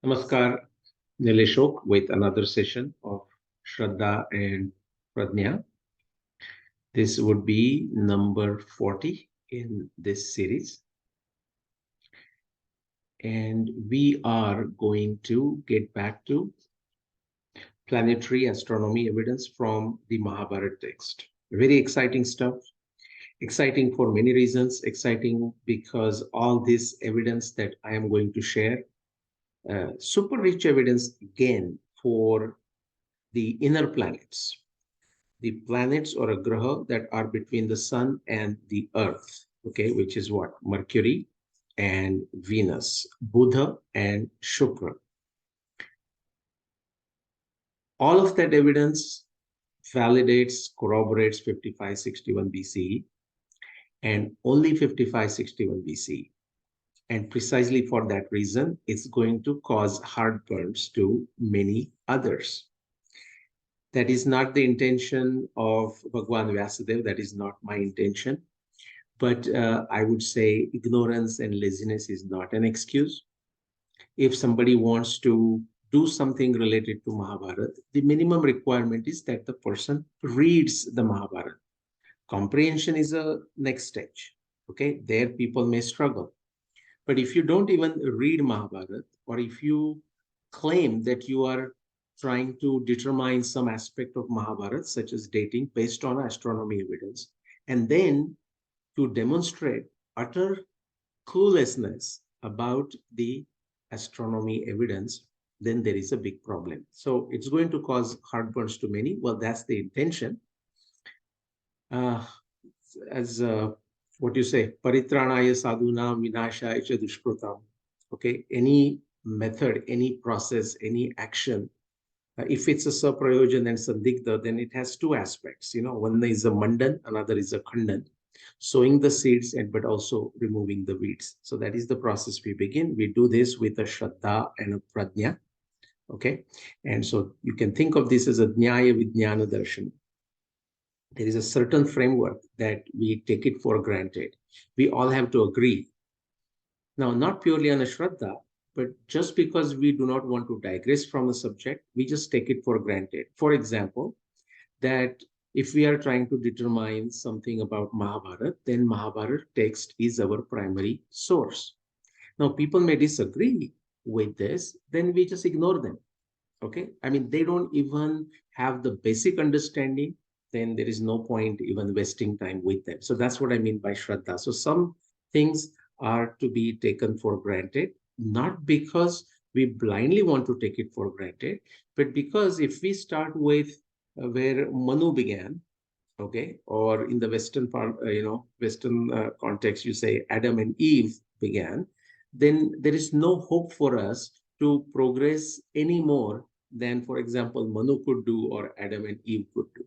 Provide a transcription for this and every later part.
Namaskar, Nilesh with another session of Shraddha and Pradnya. This would be number 40 in this series. And we are going to get back to planetary astronomy evidence from the Mahabharata text. Very exciting stuff. Exciting for many reasons. Exciting because all this evidence that I am going to share, super rich evidence again for the inner planets, the planets or a graha that are between the sun and the earth, okay, which is what? Mercury and Venus, Buddha and Shukra. All of that evidence validates, corroborates 5561 BCE and only 5561 BCE. And precisely for that reason, it's going to cause heartburns to many others. That is not the intention of Bhagwan Vyasadeva. That is not my intention. But I would say ignorance and laziness is not an excuse. If somebody wants to do something related to Mahabharata, the minimum requirement is that the person reads the Mahabharata. Comprehension is a next stage. Okay, there people may struggle. But if you don't even read Mahabharata, or if you claim that you are trying to determine some aspect of Mahabharata, such as dating based on astronomy evidence, and then to demonstrate utter cluelessness about the astronomy evidence, then there is a big problem. So it's going to cause heartburns to many. Well, that's the intention. What you say, paritranaya sadhuna vinashaya cha dushkritam. Okay, any method, any process, any action, if it's a saprayojan and sandigdha, then it has two aspects. You know, one is a mandan, another is a khandan. Sowing the seeds and but also removing the weeds. So that is the process we begin. We do this with a shraddha and a pradnya. Okay, and so you can think of this as a jnaya vijnana darshan. There is a certain framework that we take it for granted. We all have to agree. Now, not purely on a shraddha, but just because we do not want to digress from a subject, we just take it for granted. For example, that if we are trying to determine something about Mahabharata, then Mahabharata text is our primary source. Now, people may disagree with this, then we just ignore them. Okay, I mean, they don't even have the basic understanding, then there is no point even wasting time with them. So that's what I mean by Shraddha. So some things are to be taken for granted, not because we blindly want to take it for granted, but because if we start with where Manu began, okay, or in the Western part, Western context, you say Adam and Eve began, then there is no hope for us to progress any more than, for example, Manu could do or Adam and Eve could do.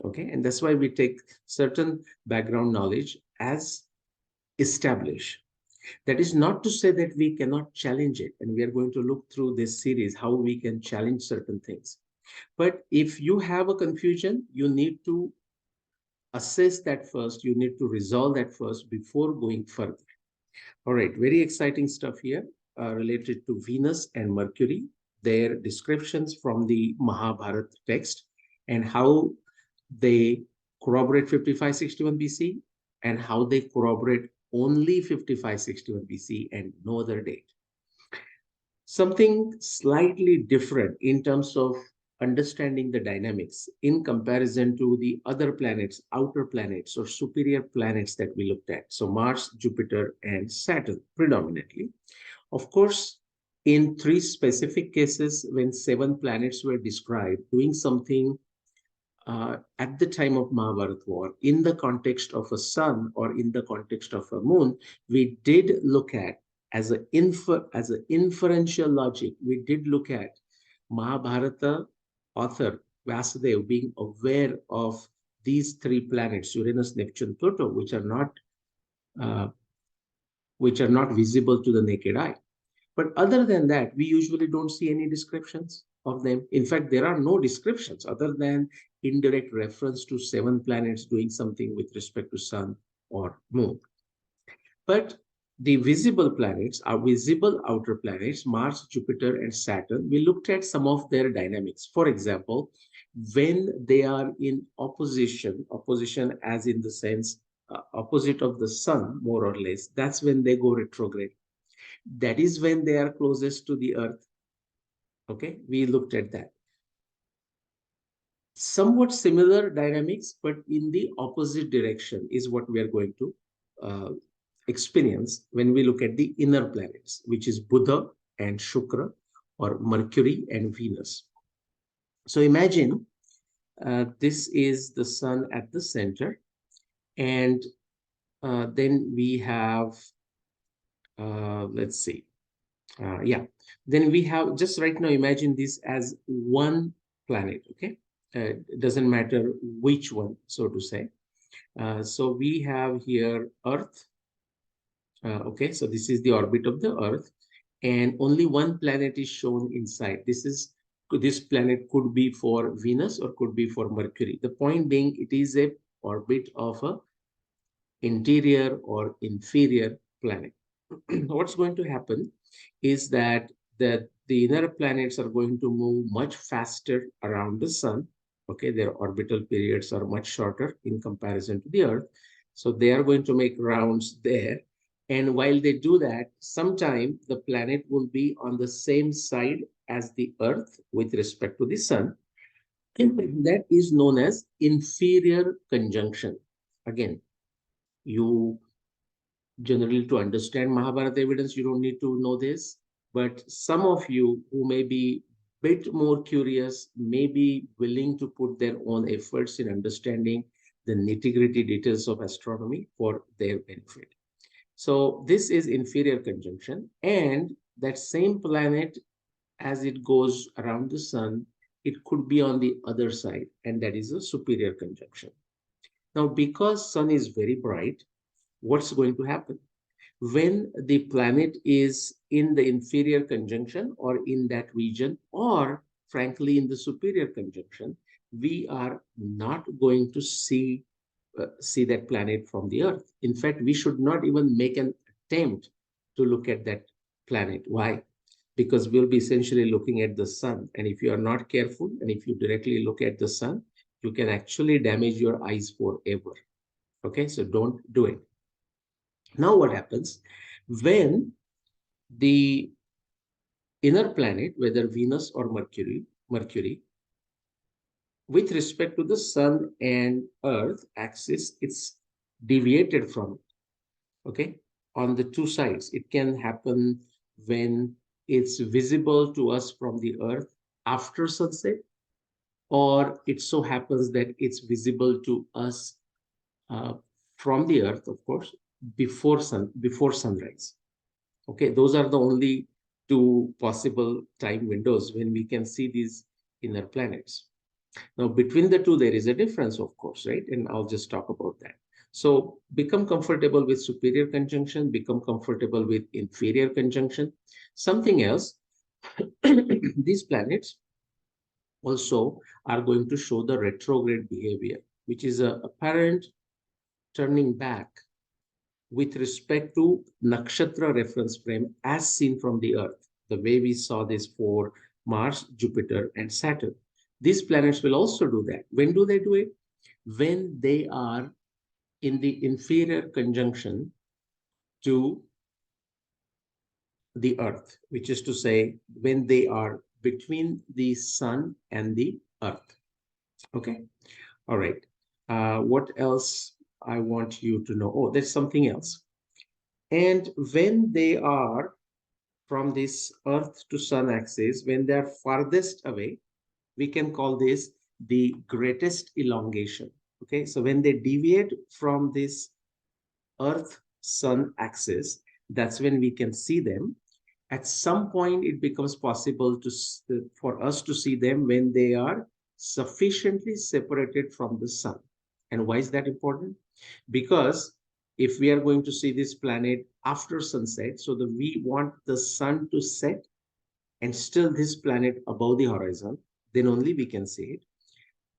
Okay, and that's why we take certain background knowledge as established. That is not to say that we cannot challenge it, and we are going to look through this series how we can challenge certain things. But if you have a confusion, you need to assess that first, you need to resolve that first before going further. All right, very exciting stuff here related to Venus and Mercury, their descriptions from the Mahabharata text, and how they corroborate 5561 BC and how they corroborate only 5561 BC and no other date. Something slightly different in terms of understanding the dynamics in comparison to the other planets, outer planets or superior planets that we looked at. So Mars, Jupiter, and Saturn predominantly. Of course, in three specific cases, when 7 planets were described doing something at the time of Mahabharata war, in the context of a sun or in the context of a moon, we did look at, as an inferential logic, we did look at Mahabharata author Vyasadeva being aware of these 3 planets, Uranus, Neptune, Pluto, which are not visible to the naked eye. But other than that, we usually don't see any descriptions of them. In fact, there are no descriptions other than indirect reference to 7 planets doing something with respect to sun or moon. But The visible planets, our visible outer planets, Mars, Jupiter, and Saturn, we looked at some of their dynamics. For example, when they are in opposition as in the sense opposite of the sun, more or less, that's when they go retrograde. That is when they are closest to the earth. Okay, we looked at that. Somewhat similar dynamics, but in the opposite direction is what we are going to uh, experience when we look at the inner planets, which is Buddha and Shukra, or Mercury and Venus. So imagine this is the sun at the center, and then we have, let's see, yeah, then we have, just right now, imagine this as one planet, okay? It doesn't matter which one, so to say. So we have here Earth. Okay, so this is the orbit of the Earth, and only one planet is shown inside. This planet could be for Venus or could be for Mercury. The point being, it is a orbit of a interior or inferior planet. What's going to happen is that the inner planets are going to move much faster around the sun. Okay, their orbital periods are much shorter in comparison to the Earth. So they are going to make rounds there. And while they do that, sometime the planet will be on the same side as the Earth with respect to the sun. And that is known as inferior conjunction. Again, you generally, to understand Mahabharata evidence, you don't need to know this. But some of you who may be a bit more curious, may be willing to put their own efforts in understanding the nitty-gritty details of astronomy for their benefit. So this is inferior conjunction, and that same planet, as it goes around the sun, it could be on the other side, and that is a superior conjunction. Now, because sun is very bright, what's going to happen? When the planet is in the inferior conjunction or in that region, or frankly in the superior conjunction, we are not going to see that planet from the Earth. In fact, we should not even make an attempt to look at that planet. Why? Because we'll be essentially looking at the sun, and if you are not careful, and if you directly look at the sun, you can actually damage your eyes forever. Okay, so don't do it. Now what happens when the inner planet, whether Venus or Mercury, with respect to the sun and earth axis, it's deviated from it, okay? On the two sides, it can happen when it's visible to us from the earth after sunset, or it so happens that it's visible to us uh, from the earth, of course, before sunrise. Okay, those are the only two possible time windows when we can see these inner planets. Now, between the two, there is a difference, of course, right? And I'll just talk about that. So become comfortable with superior conjunction, become comfortable with inferior conjunction. Something else, these planets also are going to show the retrograde behavior, which is a apparent turning back with respect to nakshatra reference frame as seen from the Earth, the way we saw this for Mars, Jupiter, and Saturn. These planets will also do that. When do they do it? When they are in the inferior conjunction to the Earth, which is to say, when they are between the Sun and the Earth. Okay. All right. What else I want you to know? Oh, there's something else. And when they are from this Earth to Sun axis, when they are farthest away, we can call this the greatest elongation. Okay, so when they deviate from this Earth Sun axis, that's when we can see them. At some point, it becomes possible for us to see them when they are sufficiently separated from the sun. And why is that important? Because if we are going to see this planet after sunset, so we want the sun to set and still this planet above the horizon, then only we can see it.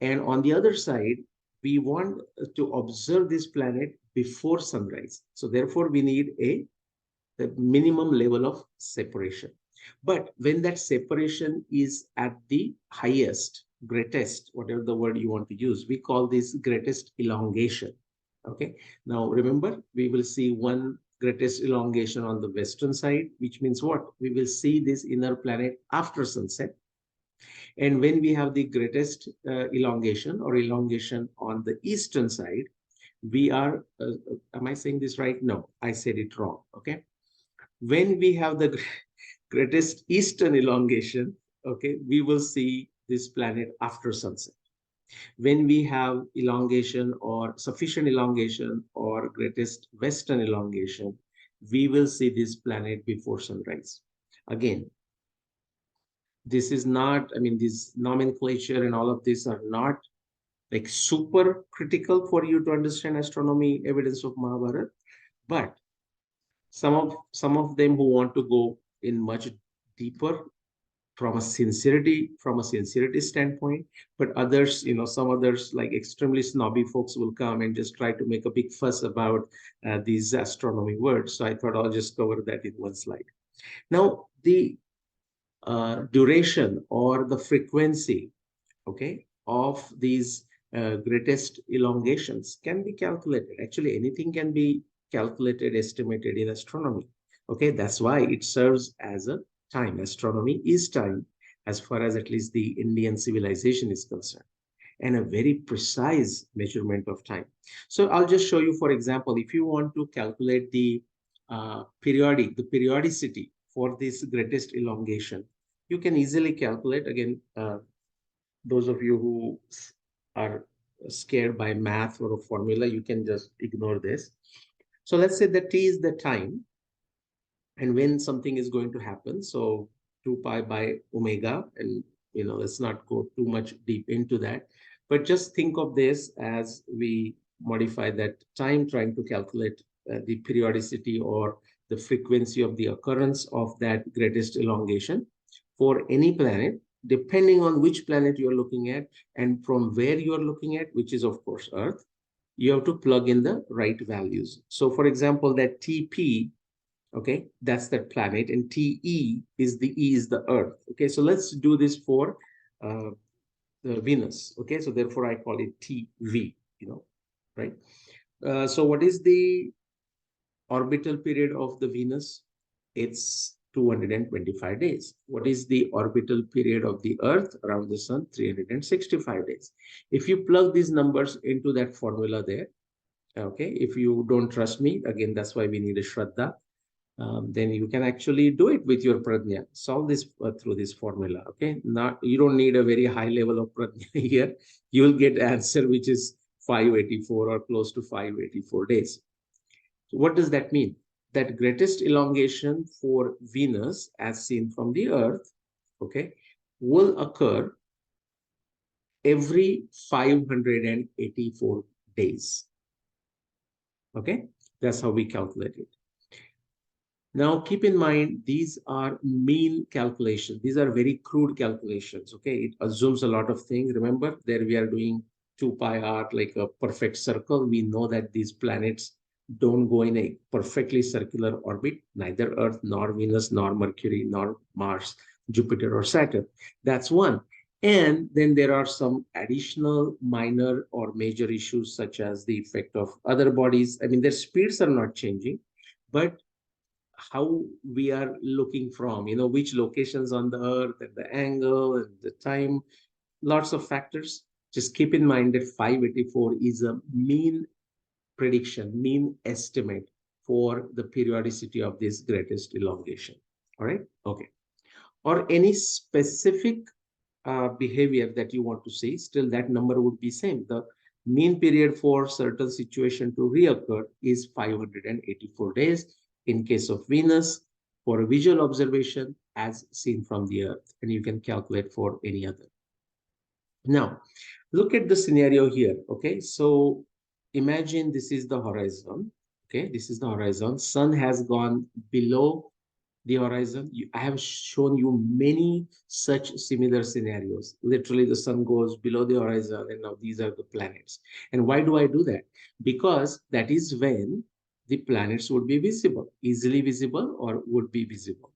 And on the other side, we want to observe this planet before sunrise. So therefore, we need a the minimum level of separation. But when that separation is at the highest, greatest, whatever the word you want to use, we call this greatest elongation. Okay. Now remember, we will see one greatest elongation on the western side, which means what? We will see this inner planet after sunset. And when we have the greatest elongation or elongation on the eastern side, we are, am I saying this right? No, I said it wrong. Okay. When we have the greatest eastern elongation, okay, we will see this planet after sunset. When we have elongation or sufficient elongation or greatest western elongation, we will see this planet before sunrise. Again, this is not, I mean, this nomenclature and all of this are not like super critical for you to understand astronomy evidence of Mahabharata, but some of them who want to go in much deeper from a sincerity standpoint, but others, some others like extremely snobby folks will come and just try to make a big fuss about these astronomy words. So I thought I'll just cover that in one slide. Now, the duration or the frequency, okay, of these greatest elongations can be calculated. Actually, anything can be calculated, estimated in astronomy. Okay, that's why it serves as a time. Astronomy is time, as far as at least the Indian civilization is concerned, and a very precise measurement of time. So I'll just show you, for example, if you want to calculate the periodicity for this greatest elongation, you can easily calculate. Again, those of you who are scared by math or a formula, you can just ignore this. So let's say that T is the time and when something is going to happen. So 2 pi by omega, and let's not go too much deep into that, but just think of this as we modify that time, trying to calculate the periodicity or the frequency of the occurrence of that greatest elongation for any planet, depending on which planet you're looking at and from where you're looking at, which is of course Earth. You have to plug in the right values. So for example, that TP, okay, that's that planet, and TE is the Earth. Okay, so let's do this for the Venus. Okay, so therefore I call it TV, right? So what is the orbital period of the Venus? It's 225 days. What is the orbital period of the Earth around the Sun? 365 days. If you plug these numbers into that formula there, okay, if you don't trust me, again, that's why we need a Shraddha, then you can actually do it with your Prajna. Solve this through this formula, okay? You don't need a very high level of Prajna here. You will get answer which is 584 or close to 584 days. So what does that mean? That greatest elongation for Venus as seen from the Earth, okay, will occur every 584 days. Okay, that's how we calculate it. Now, keep in mind, these are mean calculations. These are very crude calculations, okay? It assumes a lot of things. Remember, there we are doing 2 pi r, like a perfect circle. We know that these planets don't go in a perfectly circular orbit, neither Earth, nor Venus, nor Mercury, nor Mars, Jupiter, or Saturn. That's one. And then there are some additional minor or major issues, such as the effect of other bodies. I mean, their speeds are not changing, but how we are looking from, which locations on the Earth and the angle and the time, lots of factors. Just keep in mind that 584 is a mean prediction, mean estimate for the periodicity of this greatest elongation. All right. Okay. Or any specific behavior that you want to see, still that number would be same. The mean period for certain situation to reoccur is 584 days in case of Venus for a visual observation as seen from the Earth, and you can calculate for any other. Now, look at the scenario here. Okay, so imagine this is the horizon. Okay, this is the horizon. Sun has gone below the horizon. I have shown you many such similar scenarios. Literally, the sun goes below the horizon, and now these are the planets. And why do I do that? Because that is when the planets would be visible, easily visible or would be visible.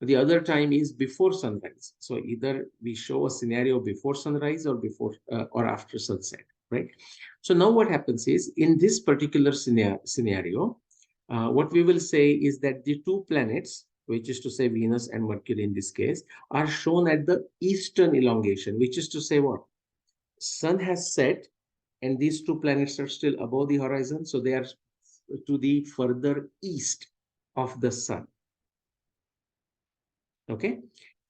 The other time is before sunrise. So either we show a scenario before sunrise or before or after sunset, right? So now what happens is in this particular scenario, what we will say is that the two planets, which is to say Venus and Mercury in this case, are shown at the eastern elongation, which is to say what? Sun has set and these two planets are still above the horizon. So they are to the further east of the sun. Okay.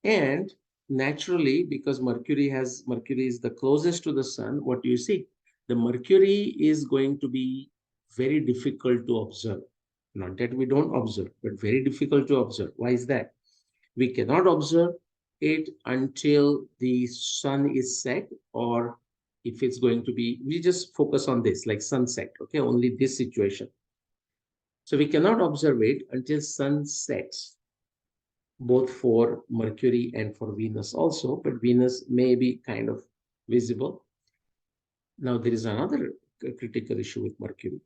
And naturally, because Mercury is the closest to the sun, what do you see? The Mercury is going to be very difficult to observe. Not that we don't observe, but very difficult to observe. Why is that? We cannot observe it until the sun is set, or if it's going to be, we just focus on this, like sunset, okay, only this situation. So we cannot observe it until sun sets, both for Mercury and for Venus also, but Venus may be kind of visible. Now, there is another critical issue with Mercury.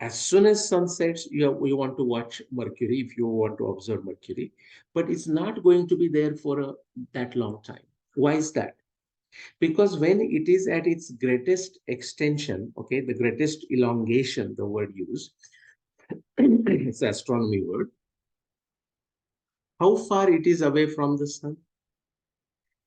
As soon as sun sets, you want to watch Mercury if you want to observe Mercury, but it's not going to be there for that long time. Why is that? Because when it is at its greatest extension, okay, the greatest elongation, the word used, it's an astronomy word, how far it is away from the sun?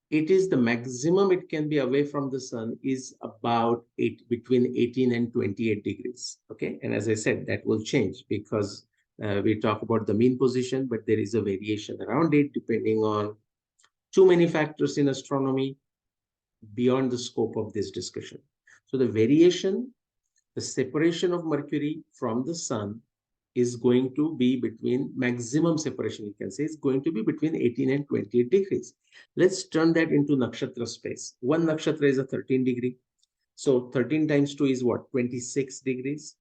It is the maximum it can be away from the sun is about between 18 and 28 degrees. Okay. And as I said, that will change because we talk about the mean position, but there is a variation around it depending on too many factors in astronomy beyond the scope of this discussion. So the variation, the separation of Mercury from the sun is going to be between maximum separation, you can say, is going to be between 18 and 28 degrees. Let's turn that into nakshatra space. One nakshatra is a 13 degree. So 13 times 2 is what? 26 degrees.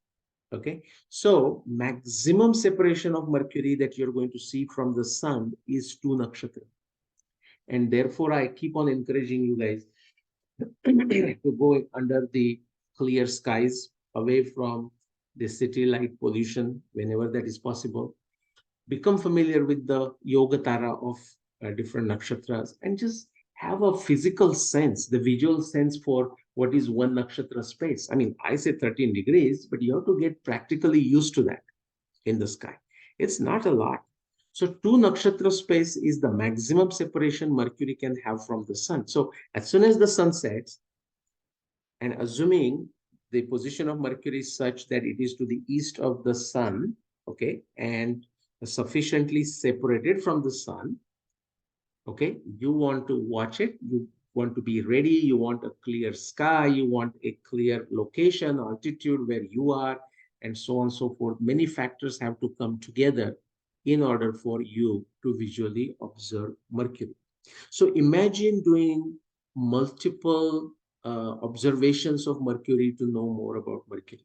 Okay. So maximum separation of Mercury that you're going to see from the sun is 2 nakshatra. And therefore, I keep on encouraging you guys to go under the clear skies, away from the city light pollution whenever that is possible. Become familiar with the yoga tara of different nakshatras and just have a physical sense, the visual sense for what is one nakshatra space. I mean, I say 13 degrees, but you have to get practically used to that in the sky. It's not a lot. So 2 nakshatra space is the maximum separation Mercury can have from the sun. So as soon as the sun sets, and assuming the position of Mercury is such that it is to the east of the sun, okay, and sufficiently separated from the sun, okay, you want to watch it, you want to be ready, you want a clear sky, you want a clear location, altitude where you are, and so on and so forth. Many factors have to come together in order for you to visually observe Mercury. So imagine doing multiple observations of Mercury to know more about Mercury.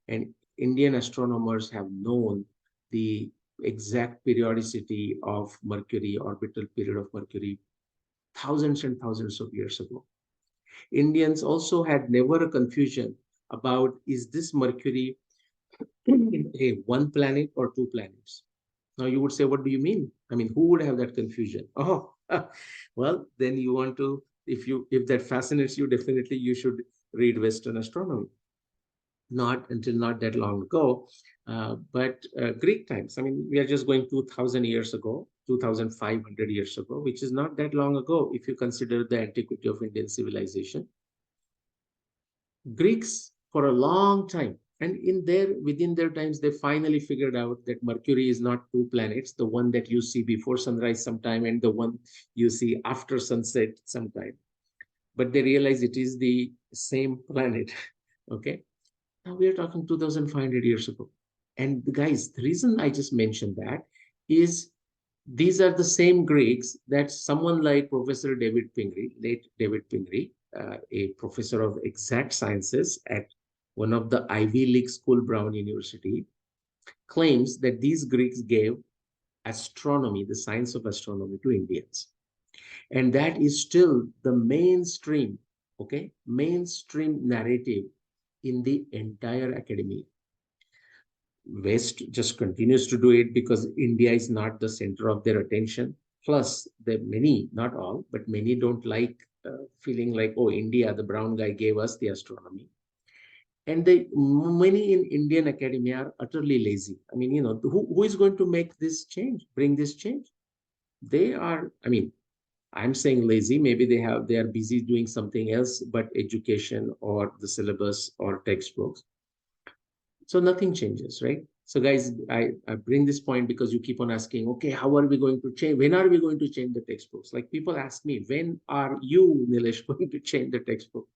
And Indian astronomers have known the exact periodicity of Mercury, orbital period of Mercury, thousands and thousands of years ago. Indians also had never a confusion about is this Mercury a one planet or two planets? Now you would say, what do you mean? I mean, who would have that confusion? Oh, well, then you want to, if that fascinates you, definitely you should read Western astronomy. Not until not that long ago, but Greek times. I mean, we are just going 2,000 years ago, 2,500 years ago, which is not that long ago if you consider the antiquity of Indian civilization. Greeks, for a long time, and within their times, they finally figured out that Mercury is not two planets, the one that you see before sunrise sometime and the one you see after sunset sometime. But they realize it is the same planet. Okay. Now we are talking 2,500 years ago. And guys, the reason I just mentioned that is these are the same Greeks that someone like Professor David Pingree, late David Pingree, a professor of exact sciences at one of the Ivy League school, Brown University, claims that these Greeks gave astronomy, the science of astronomy, to Indians. And that is still the mainstream, okay, mainstream narrative in the entire academia. West just continues to do it because India is not the center of their attention. Plus, the many, not all, but many don't like feeling like, oh, India, the brown guy gave us the astronomy. And many in Indian academia are utterly lazy. I mean, who is going to make this change, bring this change? They are, I mean, I'm saying lazy. Maybe they are busy doing something else, but education or the syllabus or textbooks. So nothing changes, right? So guys, I bring this point because you keep on asking, okay, how are we going to change? When are we going to change the textbooks? Like people ask me, when are you, Nilesh, going to change the textbook?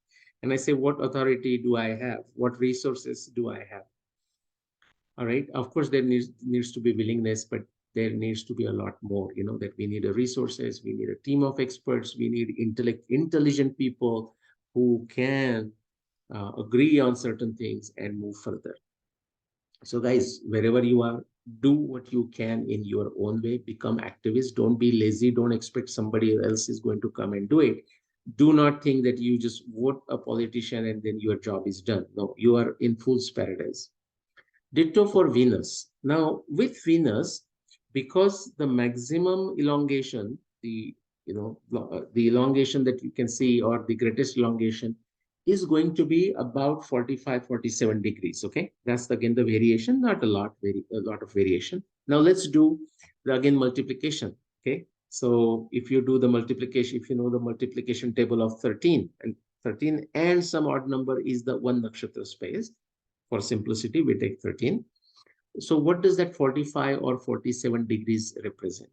And I say, what authority do I have? What resources do I have? All right. Of course, there needs to be willingness, but there needs to be a lot more, that we need a resources, we need a team of experts, we need intelligent people who can agree on certain things and move further. So guys, wherever you are, do what you can in your own way, become activists. Don't be lazy. Don't expect somebody else is going to come and do it. Do not think that you just vote a politician and then your job is done. No, you are in fool's paradise. Ditto for Venus. Now, with Venus, because the maximum elongation, the elongation that you can see, or the greatest elongation, is going to be about 45, 47 degrees. Okay, that's again the variation, not a lot, a lot of variation. Now let's do again multiplication. Okay, so if you do the multiplication, if you know the multiplication table of 13 and some odd number is the one nakshatra space. For simplicity, we take 13. So what does that 45 or 47 degrees represent?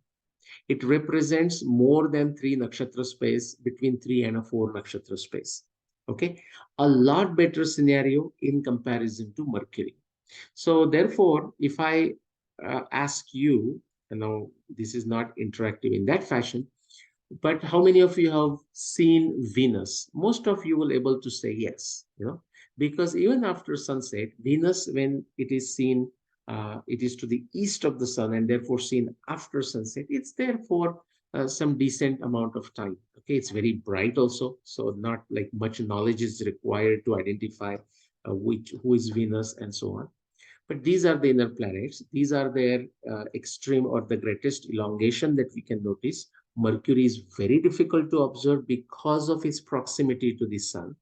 It represents more than 3 nakshatra space, between 3 and a 4 nakshatra space. Okay, a lot better scenario in comparison to Mercury. So therefore, if I ask you, this is not interactive in that fashion, but how many of you have seen Venus? Most of you will able to say yes, because even after sunset, Venus, when it is seen, it is to the east of the sun and therefore seen after sunset. It's there for some decent amount of time. Okay, it's very bright also, so not like much knowledge is required to identify who is Venus and so on. But these are the inner planets. These are their extreme or the greatest elongation that we can notice. Mercury is very difficult to observe because of its proximity to the sun,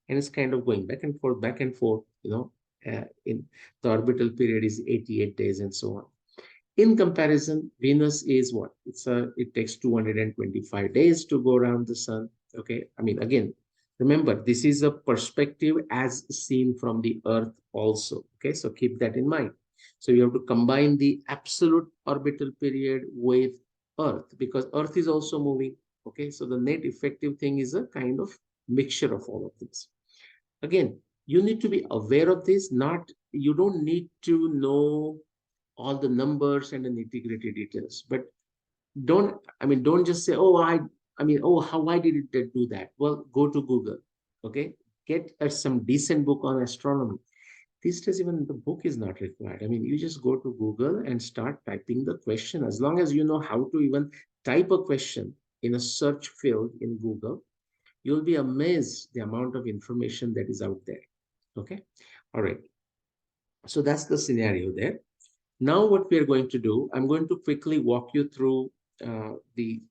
and it's kind of going back and forth, back and forth. In the orbital period is 88 days and so on. In comparison, Venus is what? It takes 225 days to go around the sun. Okay, I mean, again, remember, this is a perspective as seen from the Earth also. Okay, so keep that in mind. So you have to combine the absolute orbital period with Earth, because Earth is also moving. Okay, so the net effective thing is a kind of mixture of all of this. Again, you need to be aware of this. You don't need to know all the numbers and the nitty-gritty details, but don't just say, oh, why did it do that? Well, go to Google. Okay, get some decent book on astronomy. These days, even the book is not required. I mean, you just go to Google and start typing the question. As long as you know how to even type a question in a search field in Google, you'll be amazed the amount of information that is out there. Okay, all right. So that's the scenario there. Now what we are going to do, I'm going to quickly walk you through the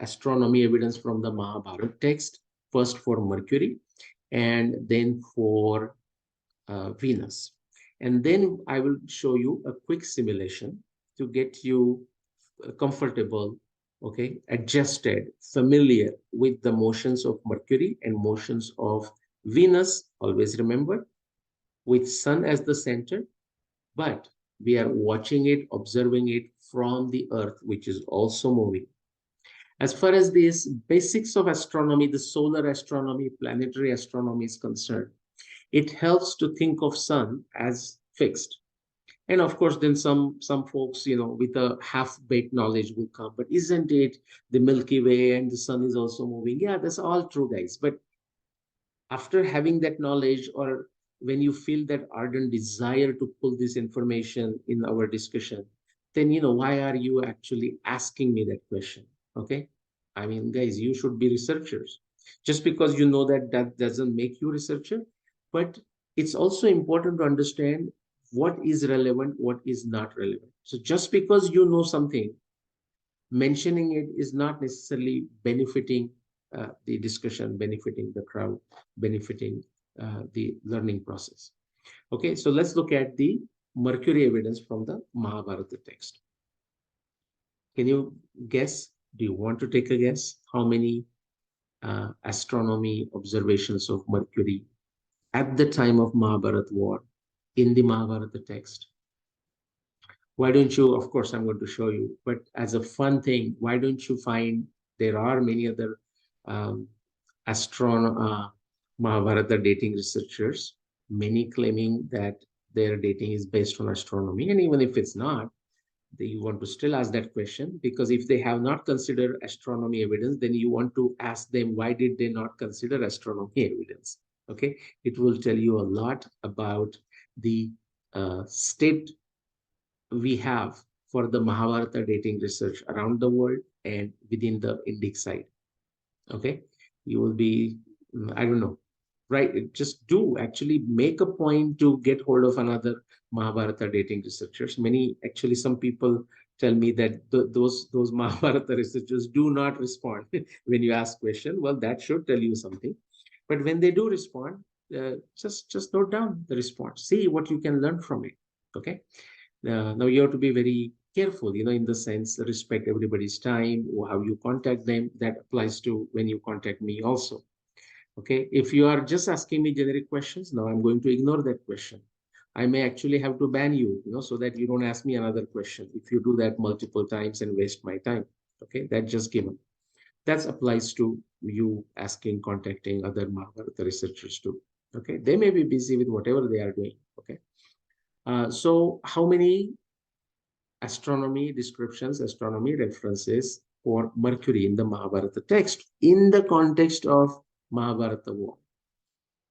astronomy evidence from the Mahabharata text, first for Mercury and then for Venus. And then I will show you a quick simulation to get you comfortable, okay, adjusted, familiar with the motions of Mercury and motions of Venus. Always remember, with sun as the center, but we are watching it, observing it from the Earth, which is also moving. As far as these basics of astronomy, the solar astronomy, planetary astronomy is concerned, it helps to think of sun as fixed. And of course, then some folks, with a half-baked knowledge will come, but isn't it the Milky Way and the sun is also moving? Yeah, that's all true, guys. But after having that knowledge, or when you feel that ardent desire to pull this information in our discussion, then why are you actually asking me that question? Okay, I mean, guys, you should be researchers. Just because that doesn't make you researcher. But it's also important to understand what is relevant, what is not relevant. So just because you know something, mentioning it is not necessarily benefiting the discussion, benefiting the crowd, benefiting the learning process. Okay, so let's look at the Mercury evidence from the Mahabharata text. Can you guess? Do you want to take a guess? How many astronomy observations of Mercury at the time of Mahabharata war in the Mahabharata text? Why don't you, of course, I'm going to show you, but as a fun thing, why don't you find there are many other um, Mahabharata dating researchers, many claiming that their dating is based on astronomy. And even if it's not, you want to still ask that question, because if they have not considered astronomy evidence, then you want to ask them, why did they not consider astronomy evidence? Okay, it will tell you a lot about the state we have for the Mahabharata dating research around the world and within the Indic side. Okay, you will be, I don't know, right? Just do actually make a point to get hold of another Mahabharata dating researchers. Many, actually, some people tell me that those Mahabharata researchers do not respond when you ask question. Well, that should tell you something. But when they do respond, just note down the response. See what you can learn from it. Okay. Now you have to be very careful, in the sense, respect everybody's time or how you contact them. That applies to when you contact me also. Okay, if you are just asking me generic questions, now I'm going to ignore that question. I may actually have to ban you, so that you don't ask me another question if you do that multiple times and waste my time. Okay, that's just given. That applies to you asking, contacting other Mahabharata researchers too. Okay, they may be busy with whatever they are doing. Okay, so how many astronomy descriptions, astronomy references for Mercury in the Mahabharata text in the context of Mahabharata war?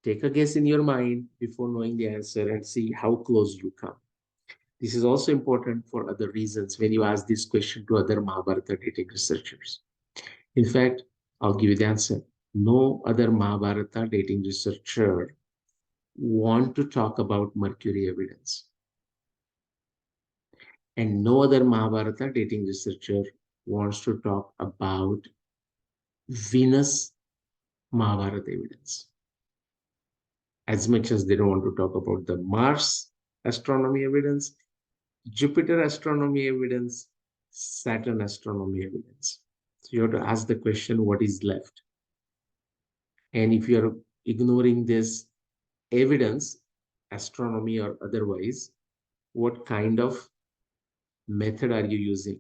Take a guess in your mind before knowing the answer and see how close you come. This is also important for other reasons when you ask this question to other Mahabharata dating researchers. In fact, I'll give you the answer. No other Mahabharata dating researcher want to talk about Mercury evidence. And no other Mahabharata dating researcher wants to talk about Venus Mahabharata evidence. As much as they don't want to talk about the Mars astronomy evidence, Jupiter astronomy evidence, Saturn astronomy evidence. So you have to ask the question, what is left? And if you're ignoring this evidence, astronomy or otherwise, what kind of method are you using?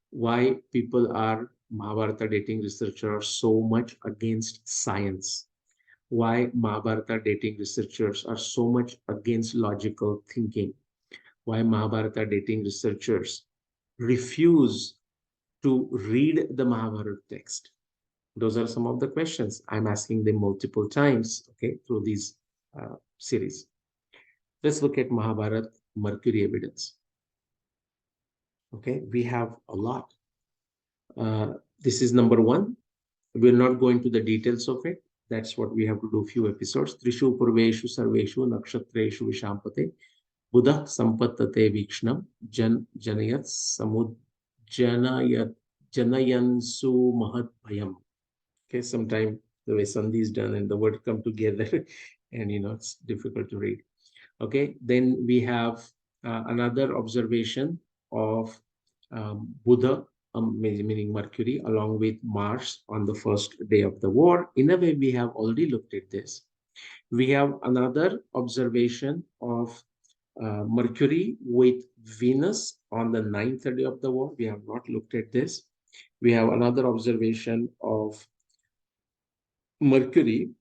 Why people are Mahabharata dating researchers are so much against science? Why Mahabharata dating researchers are so much against logical thinking? Why Mahabharata dating researchers refuse to read the Mahabharata text? Those are some of the questions I'm asking them multiple times, okay, through these series. Let's look at Mahabharata Mercury evidence. Okay, we have a lot. This is number one. We're not going to the details of it. That's what we have to do few episodes. Trishu Purveshu Sarveshu Nakshatreshu Vishampate Buddha Sampattate Vikshnam Janayat Samud Janayansu Mahat Bhayam. Okay, sometimes the way Sandhi is done and the word come together and it's difficult to read. Okay, then we have another observation of Buddha, meaning Mercury, along with Mars on the first day of the war. In a way, we have already looked at this. We have another observation of Mercury with Venus on the 9th day of the war. We have not looked at this. We have another observation of Mercury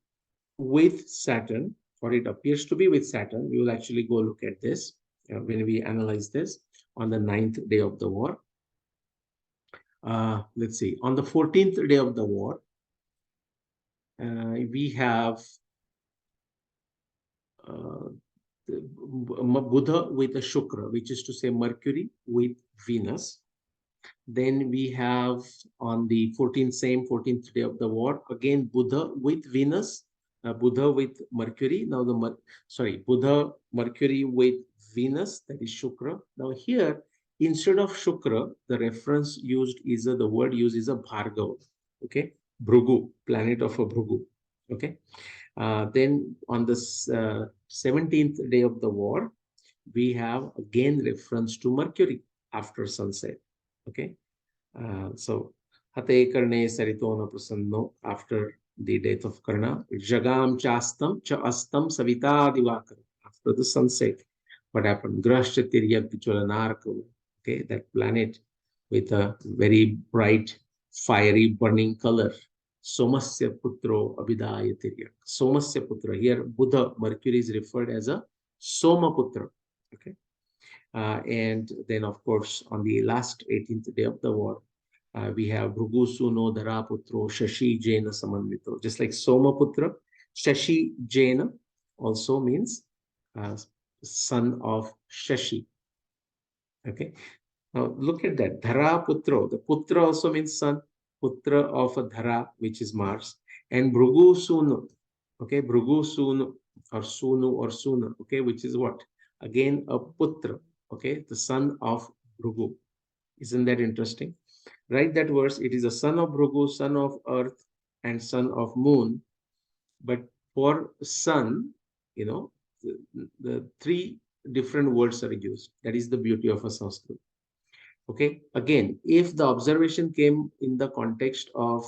with Saturn, or it appears to be with Saturn. We will actually go look at this when we analyze this on the 9th day of the war. Let's see, on the 14th day of the war, we have Buddha with a Shukra, which is to say Mercury with Venus. Then we have on the same 14th day of the war, again Buddha with Venus Buddha with Mercury. Now Buddha, Mercury with Venus, that is Shukra. Now here, instead of Shukra, the reference used is the word used is a Bhargava. Okay, Bhrigu, planet of a Bhrigu. Okay. Then on the 17th day of the war, we have again reference to Mercury after sunset. Okay. So Hate Karne Saritona Prasanno, after the death of Karna, Jagam Chastam Cha Astam Savita Divakar, after the sunset. What happened? Grashya Tiryak Cholanarka, okay, that planet with a very bright, fiery, burning color. Somasya Putro Abhidaya Tiryak. Somasya Putra. Here, Buddha, Mercury is referred as a Soma Putra. Okay. And then, of course, on the last 18th day of the war, we have Bhrigu Suno Dharaputro Shashi Jaina Samanvito. Just like Somaputra, Shashi Jaina also means son of Shashi. Okay. Now look at that. Dharaputro. The Putra also means son. Putra of a Dhara, which is Mars. And Bhrigu Suno. Okay. Bhrigu Suno or Sunu or Suna. Okay. Which is what? Again, a Putra. Okay. The son of Bhrigu. Isn't that interesting? Write that verse. It is a son of Bhrigu, son of earth, and son of moon. But for sun, the three different words are used. That is the beauty of a Sanskrit. Okay. Again, if the observation came in the context of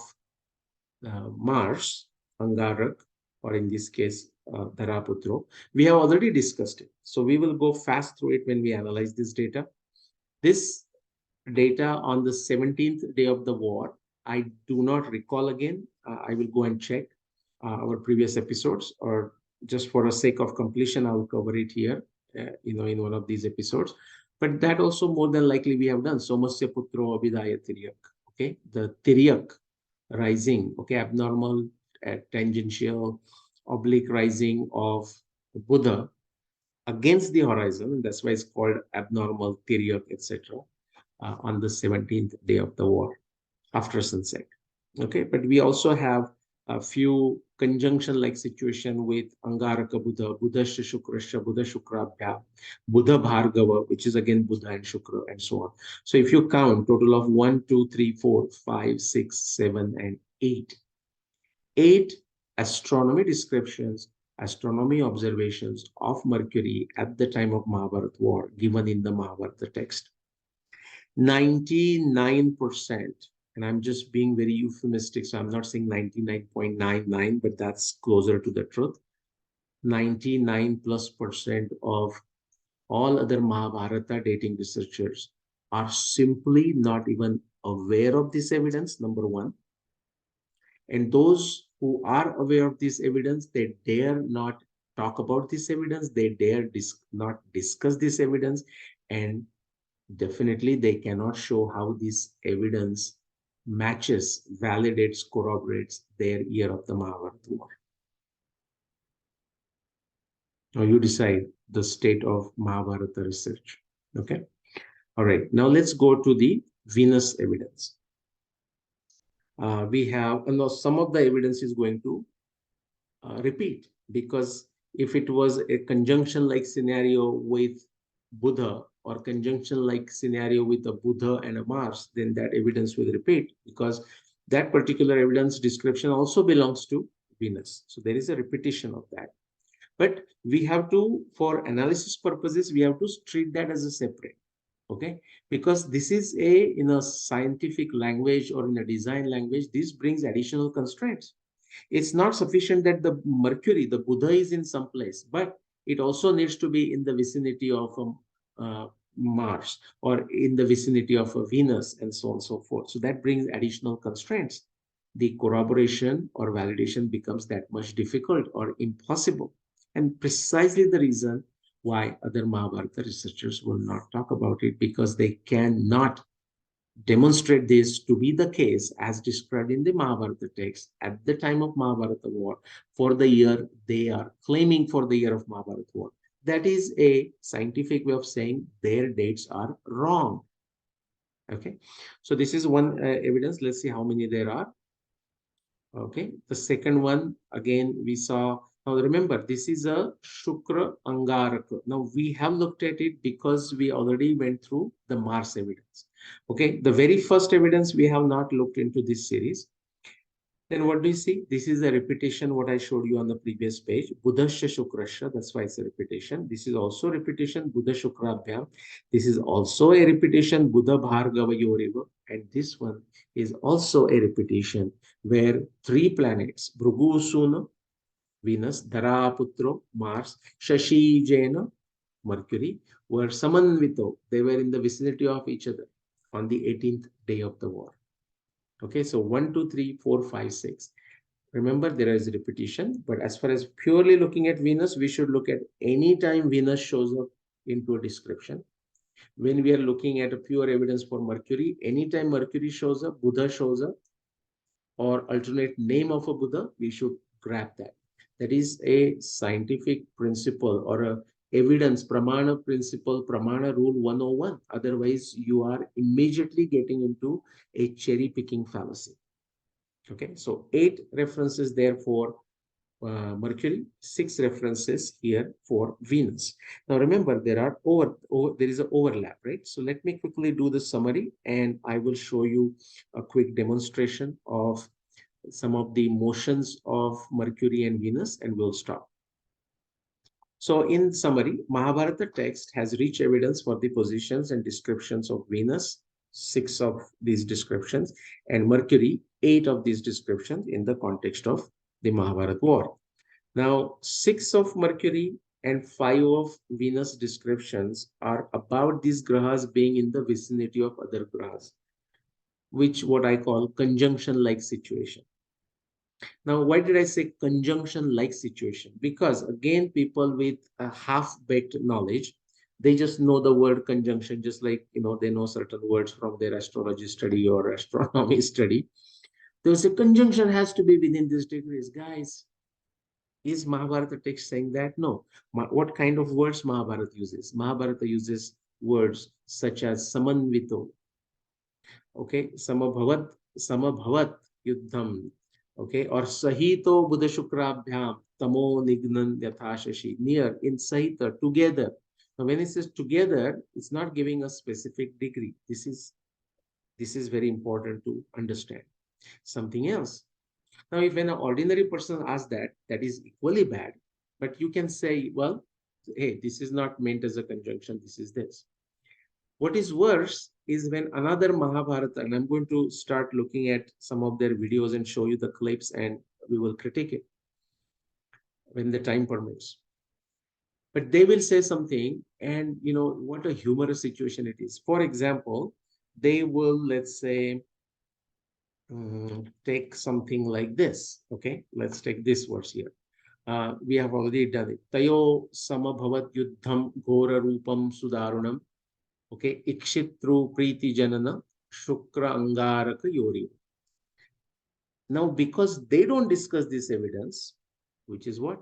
Mars, Angarak, or in this case, Dharaputro, we have already discussed it. So we will go fast through it when we analyze this data. This data on the 17th day of the war, I do not recall again. I will go and check our previous episodes, or just for the sake of completion, I will cover it here, in one of these episodes. But that also more than likely we have done. Somasya Putro Abhidaya Tiryak. Okay, the Tiryak rising, okay, abnormal, tangential, oblique rising of Buddha against the horizon, and that's why it's called abnormal Tiryak, etc. On the 17th day of the war after sunset. Okay, but we also have a few conjunction-like situation with Angaraka Buddha, Buddha Shukrasya, Buddha Shukrabhya, Buddha Bhargava, which is again Buddha and Shukra, and so on. So if you count, total of 1, 2, 3, 4, 5, 6, 7, and 8. 8 astronomy descriptions, astronomy observations of Mercury at the time of Mahabharata war given in the Mahabharata text. 99%, and I'm just being very euphemistic, so I'm not saying 99.99, but that's closer to the truth. 99+% of all other Mahabharata dating researchers are simply not even aware of this evidence, number one. And those who are aware of this evidence, they dare not talk about this evidence, they dare not discuss this evidence, and definitely they cannot show how this evidence matches, validates, corroborates their year of the Mahabharata war. Now you decide the state of Mahabharata research. Okay. All right. Now let's go to the Venus evidence. We have, some of the evidence is going to repeat, because if it was a conjunction-like scenario with Buddha, or conjunction-like scenario with a Buddha and a Mars, then that evidence will repeat, because that particular evidence description also belongs to Venus. So there is a repetition of that. But we have to, for analysis purposes, we have to treat that as a separate. Okay, because this is in a scientific language or in a design language, this brings additional constraints. It's not sufficient that the Mercury, the Buddha, is in some place, but it also needs to be in the vicinity of Mars, or in the vicinity of Venus, and so on and so forth. So that brings additional constraints. The corroboration or validation becomes that much difficult or impossible. And precisely the reason why other Mahabharata researchers will not talk about it, because they cannot demonstrate this to be the case as described in the Mahabharata text at the time of Mahabharata war for the year they are claiming for the year of Mahabharata war. That is a scientific way of saying their dates are wrong. Okay, so this is one evidence. Let's see how many there are. Okay, the second one, again, we saw. Now remember, this is a Shukra Angaraka. Now we have looked at it because we already went through the Mars evidence. Okay, the very first evidence we have not looked into this series. Then what do you see? This is a repetition what I showed you on the previous page. Buddhasya Shukrasya, that's why it's a repetition. This is also a repetition, Buddha Shukrabhyam. This is also a repetition, Buddha Bhargava Yoriva. And this one is also a repetition where three planets, Bhrugu Suna, Venus, Dharaputro, Mars, Shashi Jaina, Mercury, were Samanvito. They were in the vicinity of each other on the 18th day of the war. Okay, so 1, 2, 3, 4, 5, 6. Remember, there is repetition, but as far as purely looking at Venus, we should look at any time Venus shows up into a description. When we are looking at a pure evidence for Mercury, anytime Mercury shows up, Buddha shows up, or alternate name of a Buddha, we should grab that. That is a scientific principle or a evidence, pramana principle, pramana rule 101. Otherwise, you are immediately getting into a cherry picking fallacy. Okay, so 8 references there for Mercury, 6 references here for Venus. Now remember, there is an overlap, right? So let me quickly do the summary and I will show you a quick demonstration of some of the motions of Mercury and Venus, and we'll stop. So in summary, Mahabharata text has rich evidence for the positions and descriptions of Venus, 6 of these descriptions, and Mercury, 8 of these descriptions in the context of the Mahabharata war. Now, 6 of Mercury and 5 of Venus descriptions are about these grahas being in the vicinity of other grahas, which what I call conjunction-like situation. Now, why did I say conjunction-like situation? Because again, people with a half-baked knowledge, they just know the word conjunction, just like, they know certain words from their astrology study or astronomy study. They'll say conjunction has to be within these degrees. Guys, is Mahabharata text saying that? No. What kind of words Mahabharata uses? Mahabharata uses words such as samanvito, okay, samabhavat yuddham, okay, or sahito buddha shukrabhyam tamo nignan yathashashi, near, in sahita, together. Now when it says together, it's not giving a specific degree. This is very important to understand. Something else. Now, if an ordinary person asks that, that is equally bad. But you can say, well, hey, this is not meant as a conjunction, this is this. What is worse is when another Mahabharata, and I'm going to start looking at some of their videos and show you the clips, and we will critique it when the time permits. But they will say something, and what a humorous situation it is. For example, they will, let's say, take something like this. Okay, let's take this verse here. We have already done it. Tayo samabhavat yuddham ghora rupam sudarunam. Okay, ikshitru priti janana shukra angaraka yori. Now, because they don't discuss this evidence, which is what?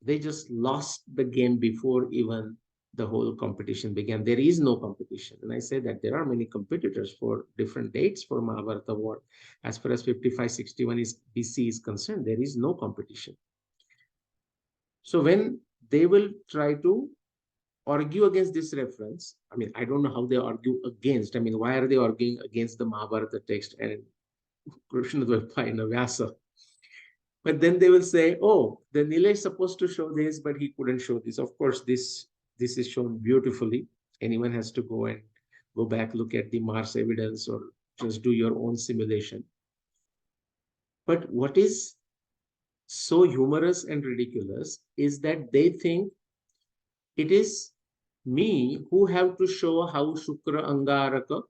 They just lost the game before even the whole competition began. There is no competition. And I say that there are many competitors for different dates for Mahabharata war. As far as 5561 is BC is concerned, there is no competition. So when they will try to argue against this reference, I mean, I don't know how they argue against. I mean, why are they arguing against the Mahabharata text and Krishna Dvaipa and Vyasa? But then they will say, oh, the Nilesh is supposed to show this, but he couldn't show this. Of course, this is shown beautifully. Anyone has to go back, look at the Mars evidence, or just do your own simulation. But what is so humorous and ridiculous is that they think it is me who have to show how Shukra Angaraka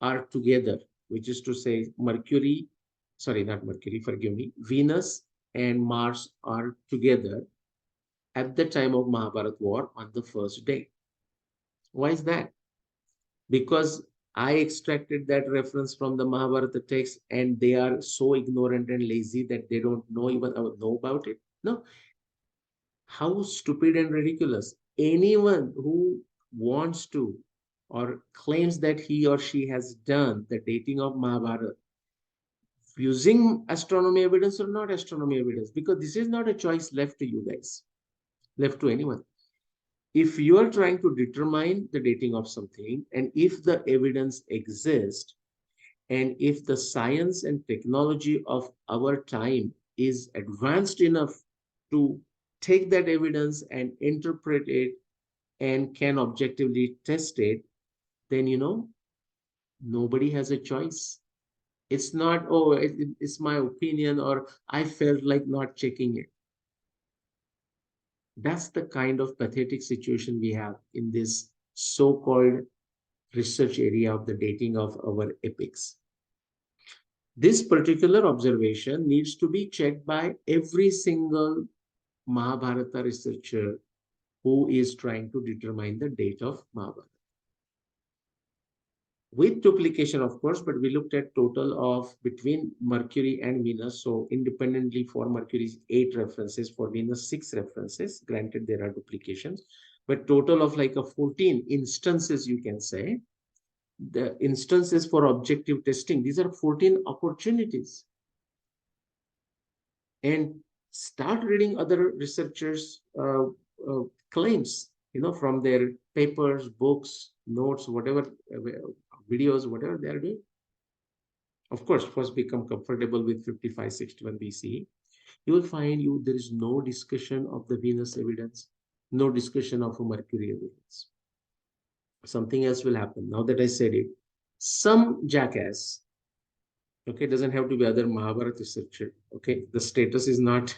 are together, which is to say Mercury, sorry, not Mercury, forgive me, Venus and Mars are together at the time of Mahabharata war on the first day. Why is that? Because I extracted that reference from the Mahabharata text and they are so ignorant and lazy that they don't even know about it. No. How stupid and ridiculous. Anyone who wants to or claims that he or she has done the dating of Mahabharata using astronomy evidence or not astronomy evidence, because this is not a choice left to you guys, left to anyone. If you are trying to determine the dating of something, and if the evidence exists, and if the science and technology of our time is advanced enough to take that evidence and interpret it and can objectively test it, then nobody has a choice. It's not, oh, it's my opinion, or I felt like not checking it. That's the kind of pathetic situation we have in this so-called research area of the dating of our epics. This particular observation needs to be checked by every single Mahabharata researcher who is trying to determine the date of Mahabharata. With duplication, of course, but we looked at total of between Mercury and Venus. So independently for Mercury, 8 references, for Venus, 6 references. Granted, there are duplications, but total of like a 14 instances, you can say. The instances for objective testing, these are 14 opportunities. And start reading other researchers' claims, from their papers, books, notes, whatever, videos, whatever they are doing. Of course, first become comfortable with 5561 BCE. You will find there is no discussion of the Venus evidence, no discussion of a Mercury evidence. Something else will happen. Now that I said it, some jackass, okay, doesn't have to be other Mahabharata researcher, okay, the status is not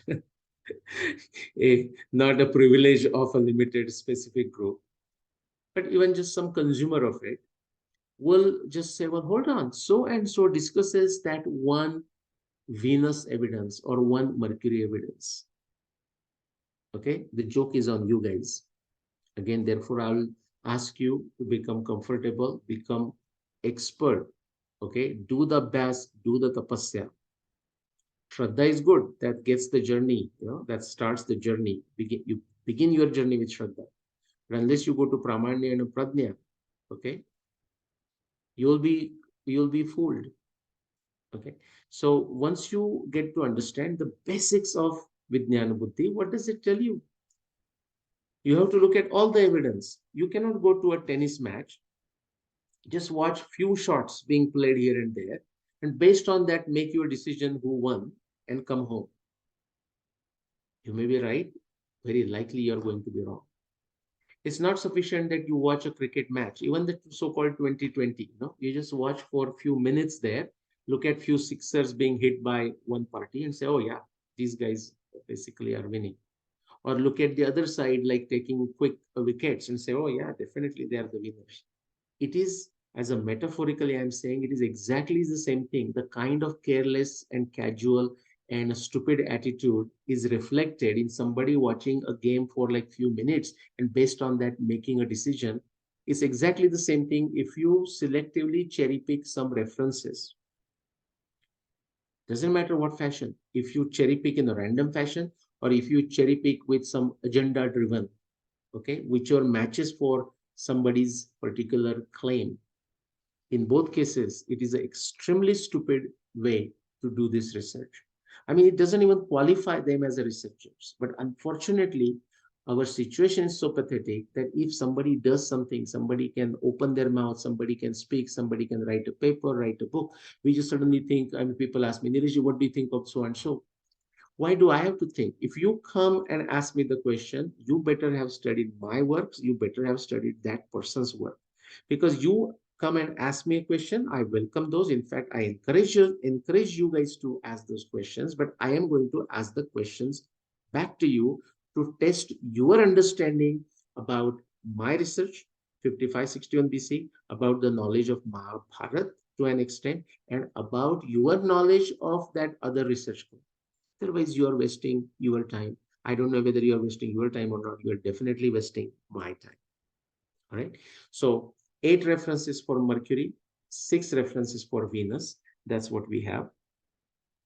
not a privilege of a limited specific group, but even just some consumer of it will just say, well, hold on, so and so discusses that one Venus evidence or one Mercury evidence. Okay, the joke is on you guys. Again, therefore, I will ask you to become comfortable, become expert. Okay, do the best, do the tapasya. Shraddha is good. That gets the journey, that starts the journey. You begin your journey with Shraddha. But unless you go to Pramanya and Pradnya, okay, you'll be fooled. Okay, so once you get to understand the basics of Vijnana Buddhi, what does it tell you? You have to look at all the evidence. You cannot go to a tennis match, just watch few shots being played here and there, and based on that, make your decision who won and come home. You may be right, very likely you're going to be wrong. It's not sufficient that you watch a cricket match, even the so-called 2020, you just watch for a few minutes there, look at few sixers being hit by one party and say, oh yeah, these guys basically are winning. Or look at the other side, like taking quick wickets and say, oh yeah, definitely they are the winners. It is, as a metaphorically, I'm saying it is exactly the same thing. The kind of careless and casual and a stupid attitude is reflected in somebody watching a game for like few minutes and based on that making a decision. It's exactly the same thing if you selectively cherry pick some references. Doesn't matter what fashion. If you cherry pick in a random fashion or if you cherry pick with some agenda driven, okay, whichever matches for somebody's particular claim. In both cases, it is an extremely stupid way to do this research. I mean, it doesn't even qualify them as a researchers. But unfortunately, our situation is so pathetic that if somebody does something, somebody can open their mouth, somebody can speak, somebody can write a paper, write a book. We just suddenly think, I mean, people ask me, Nilesh, what do you think of so and so? Why do I have to think? If you come and ask me the question, you better have studied my works, you better have studied that person's work. Because you come and ask me a question, I welcome those. In fact, I encourage you guys to ask those questions, but I am going to ask the questions back to you to test your understanding about my research, 5561 BC, about the knowledge of Mahabharata to an extent, and about your knowledge of that other research group. Otherwise, you are wasting your time. I don't know whether you are wasting your time or not. You are definitely wasting my time. All right. So 8 references for Mercury, 6 references for Venus. That's what we have.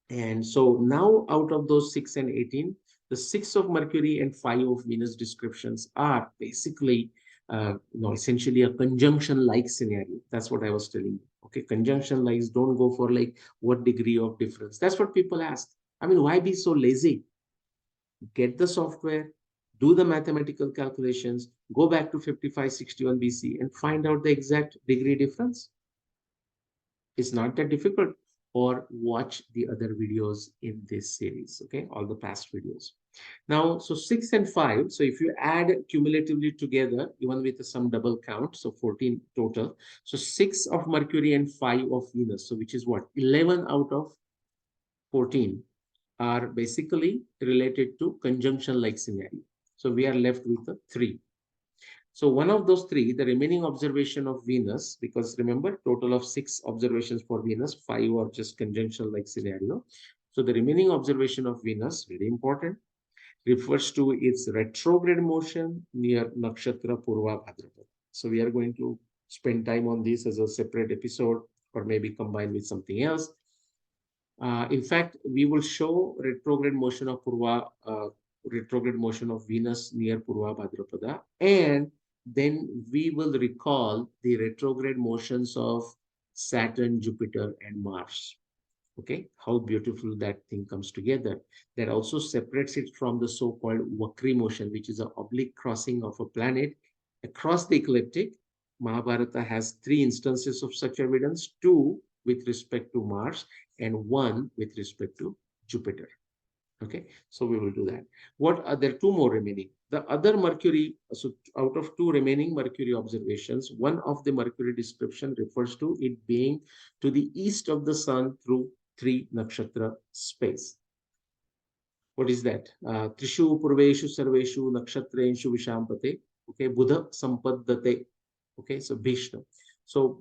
And so now out of those 6 and 18, the 6 of Mercury and 5 of Venus descriptions are basically essentially a conjunction-like scenario. That's what I was telling you. Okay, conjunction-likes don't go for like what degree of difference. That's what people ask. I mean, why be so lazy? Get the software, do the mathematical calculations, go back to 5561 BC and find out the exact degree difference. It's not that difficult. Or watch the other videos in this series, okay, all the past videos. Now, so 6 and 5, so if you add cumulatively together, even with some double count, so 14 total. So 6 of Mercury and 5 of Venus, so which is what? 11 out of 14 are basically related to conjunction-like scenario. So we are left with a 3. So one of those 3, the remaining observation of Venus, because remember, total of 6 observations for Venus, 5 are just conjunction-like scenario. So the remaining observation of Venus, very important, refers to its retrograde motion near Nakshatra Purva Bhadrapada. So we are going to spend time on this as a separate episode or maybe combined with something else. In fact, we will show retrograde motion of Venus near Purva Bhadrapada, and then we will recall the retrograde motions of Saturn, Jupiter, and Mars. Okay, how beautiful that thing comes together. That also separates it from the so-called Vakri motion, which is an oblique crossing of a planet across the ecliptic. Mahabharata has 3 instances of such evidence, 2 with respect to Mars and 1 with respect to Jupiter. Okay, so we will do that. What are there? 2 more remaining. The other Mercury, so out of 2 remaining Mercury observations, one of the Mercury description refers to it being to the east of the sun through 3 nakshatra space. What is that? Trishu Purveshu Sarveshu Nakshatrenshu Vishampate. Okay, Buddha Sampaddate. Okay, so Bhishna. So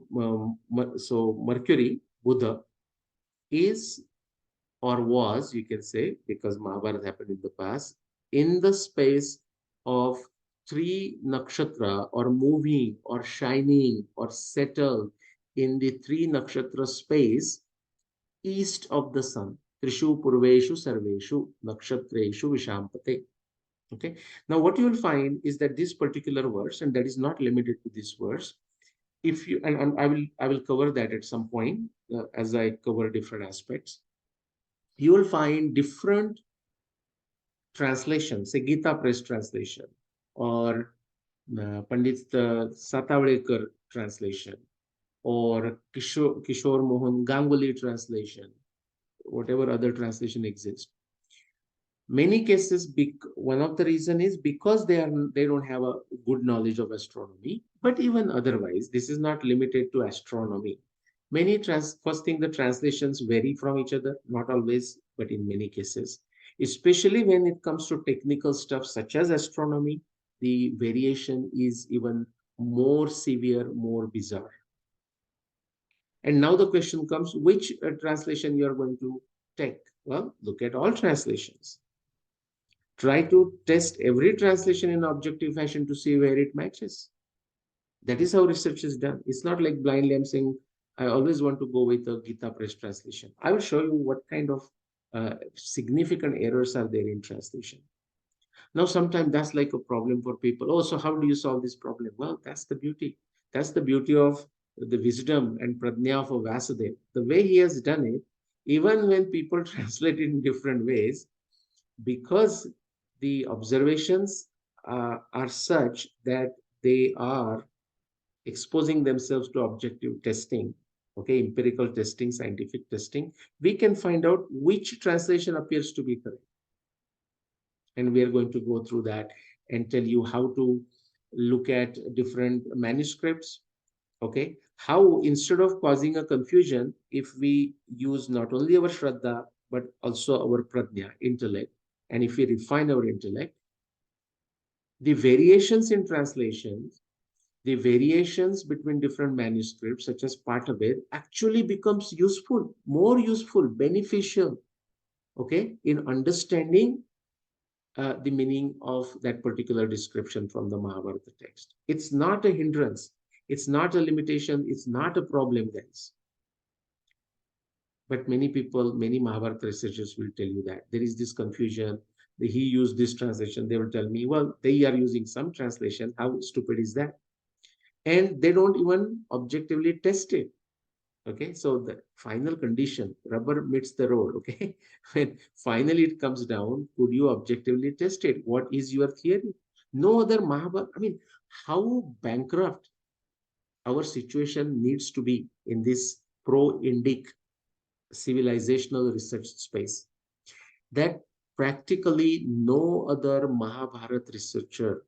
Mercury, Buddha, is or was, you can say, because Mahabharata happened in the past, in the space of 3 nakshatra, or moving or shining or settled in the 3 nakshatra space east of the sun. Trishu Purveshu Sarveshu Nakshatreshu Vishampate. Okay. Now, what you will find is that this particular verse, and that is not limited to this verse, if you and I will cover that at some point as I cover different aspects. You will find different translations, say Gita Press translation, or Pandit Satavadekar translation, or Kishore Mohan Ganguly translation, whatever other translation exists. Many cases, one of the reason is because they don't have a good knowledge of astronomy, but even otherwise, this is not limited to astronomy. First thing, the translations vary from each other, not always, but in many cases, especially when it comes to technical stuff such as astronomy, the variation is even more severe, more bizarre. And now the question comes, which translation you are going to take? Well, look at all translations. Try to test every translation in objective fashion to see where it matches. That is how research is done. It's not like blindly I'm saying, I always want to go with a Gita Press translation. I will show you what kind of significant errors are there in translation. Now, sometimes that's like a problem for people. Oh, so how do you solve this problem? Well, that's the beauty. That's the beauty of the wisdom and pradnya of Vasudeva. The way he has done it, even when people translate it in different ways, because the observations are such that they are exposing themselves to objective testing, okay, empirical testing, scientific testing, we can find out which translation appears to be correct. And we are going to go through that and tell you how to look at different manuscripts, okay, how instead of causing a confusion, if we use not only our Shraddha, but also our Pradnya, intellect, and if we refine our intellect, the variations in translations, the variations between different manuscripts, such as Pathabhed, actually becomes useful, more useful, beneficial, okay, in understanding the meaning of that particular description from the Mahabharata text. It's not a hindrance. It's not a limitation. It's not a problem, guys. But many people, many Mahabharata researchers will tell you that there is this confusion. he used this translation. They will tell me, well, they are using some translation. How stupid is that? And they don't even objectively test it. Okay, so the final condition, rubber meets the road. Okay, when finally it comes down, could you objectively test it? What is your theory? No other Mahabharata. I mean, how bankrupt our situation needs to be in this pro-Indic civilizational research space that practically no other Mahabharata researcher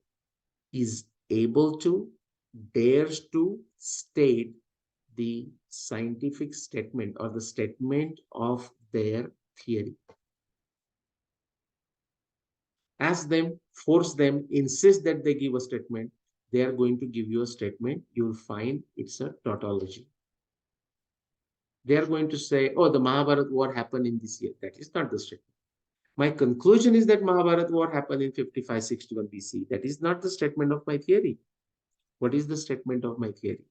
is able to, dares to state the scientific statement or the statement of their theory. Ask them, force them, insist that they give a statement. They are going to give you a statement. You'll find it's a tautology. They are going to say, oh, the Mahabharata war happened in this year. That is not the statement. My conclusion is that Mahabharata war happened in 5561 BC. That is not the statement of my theory. What is the statement of my theory?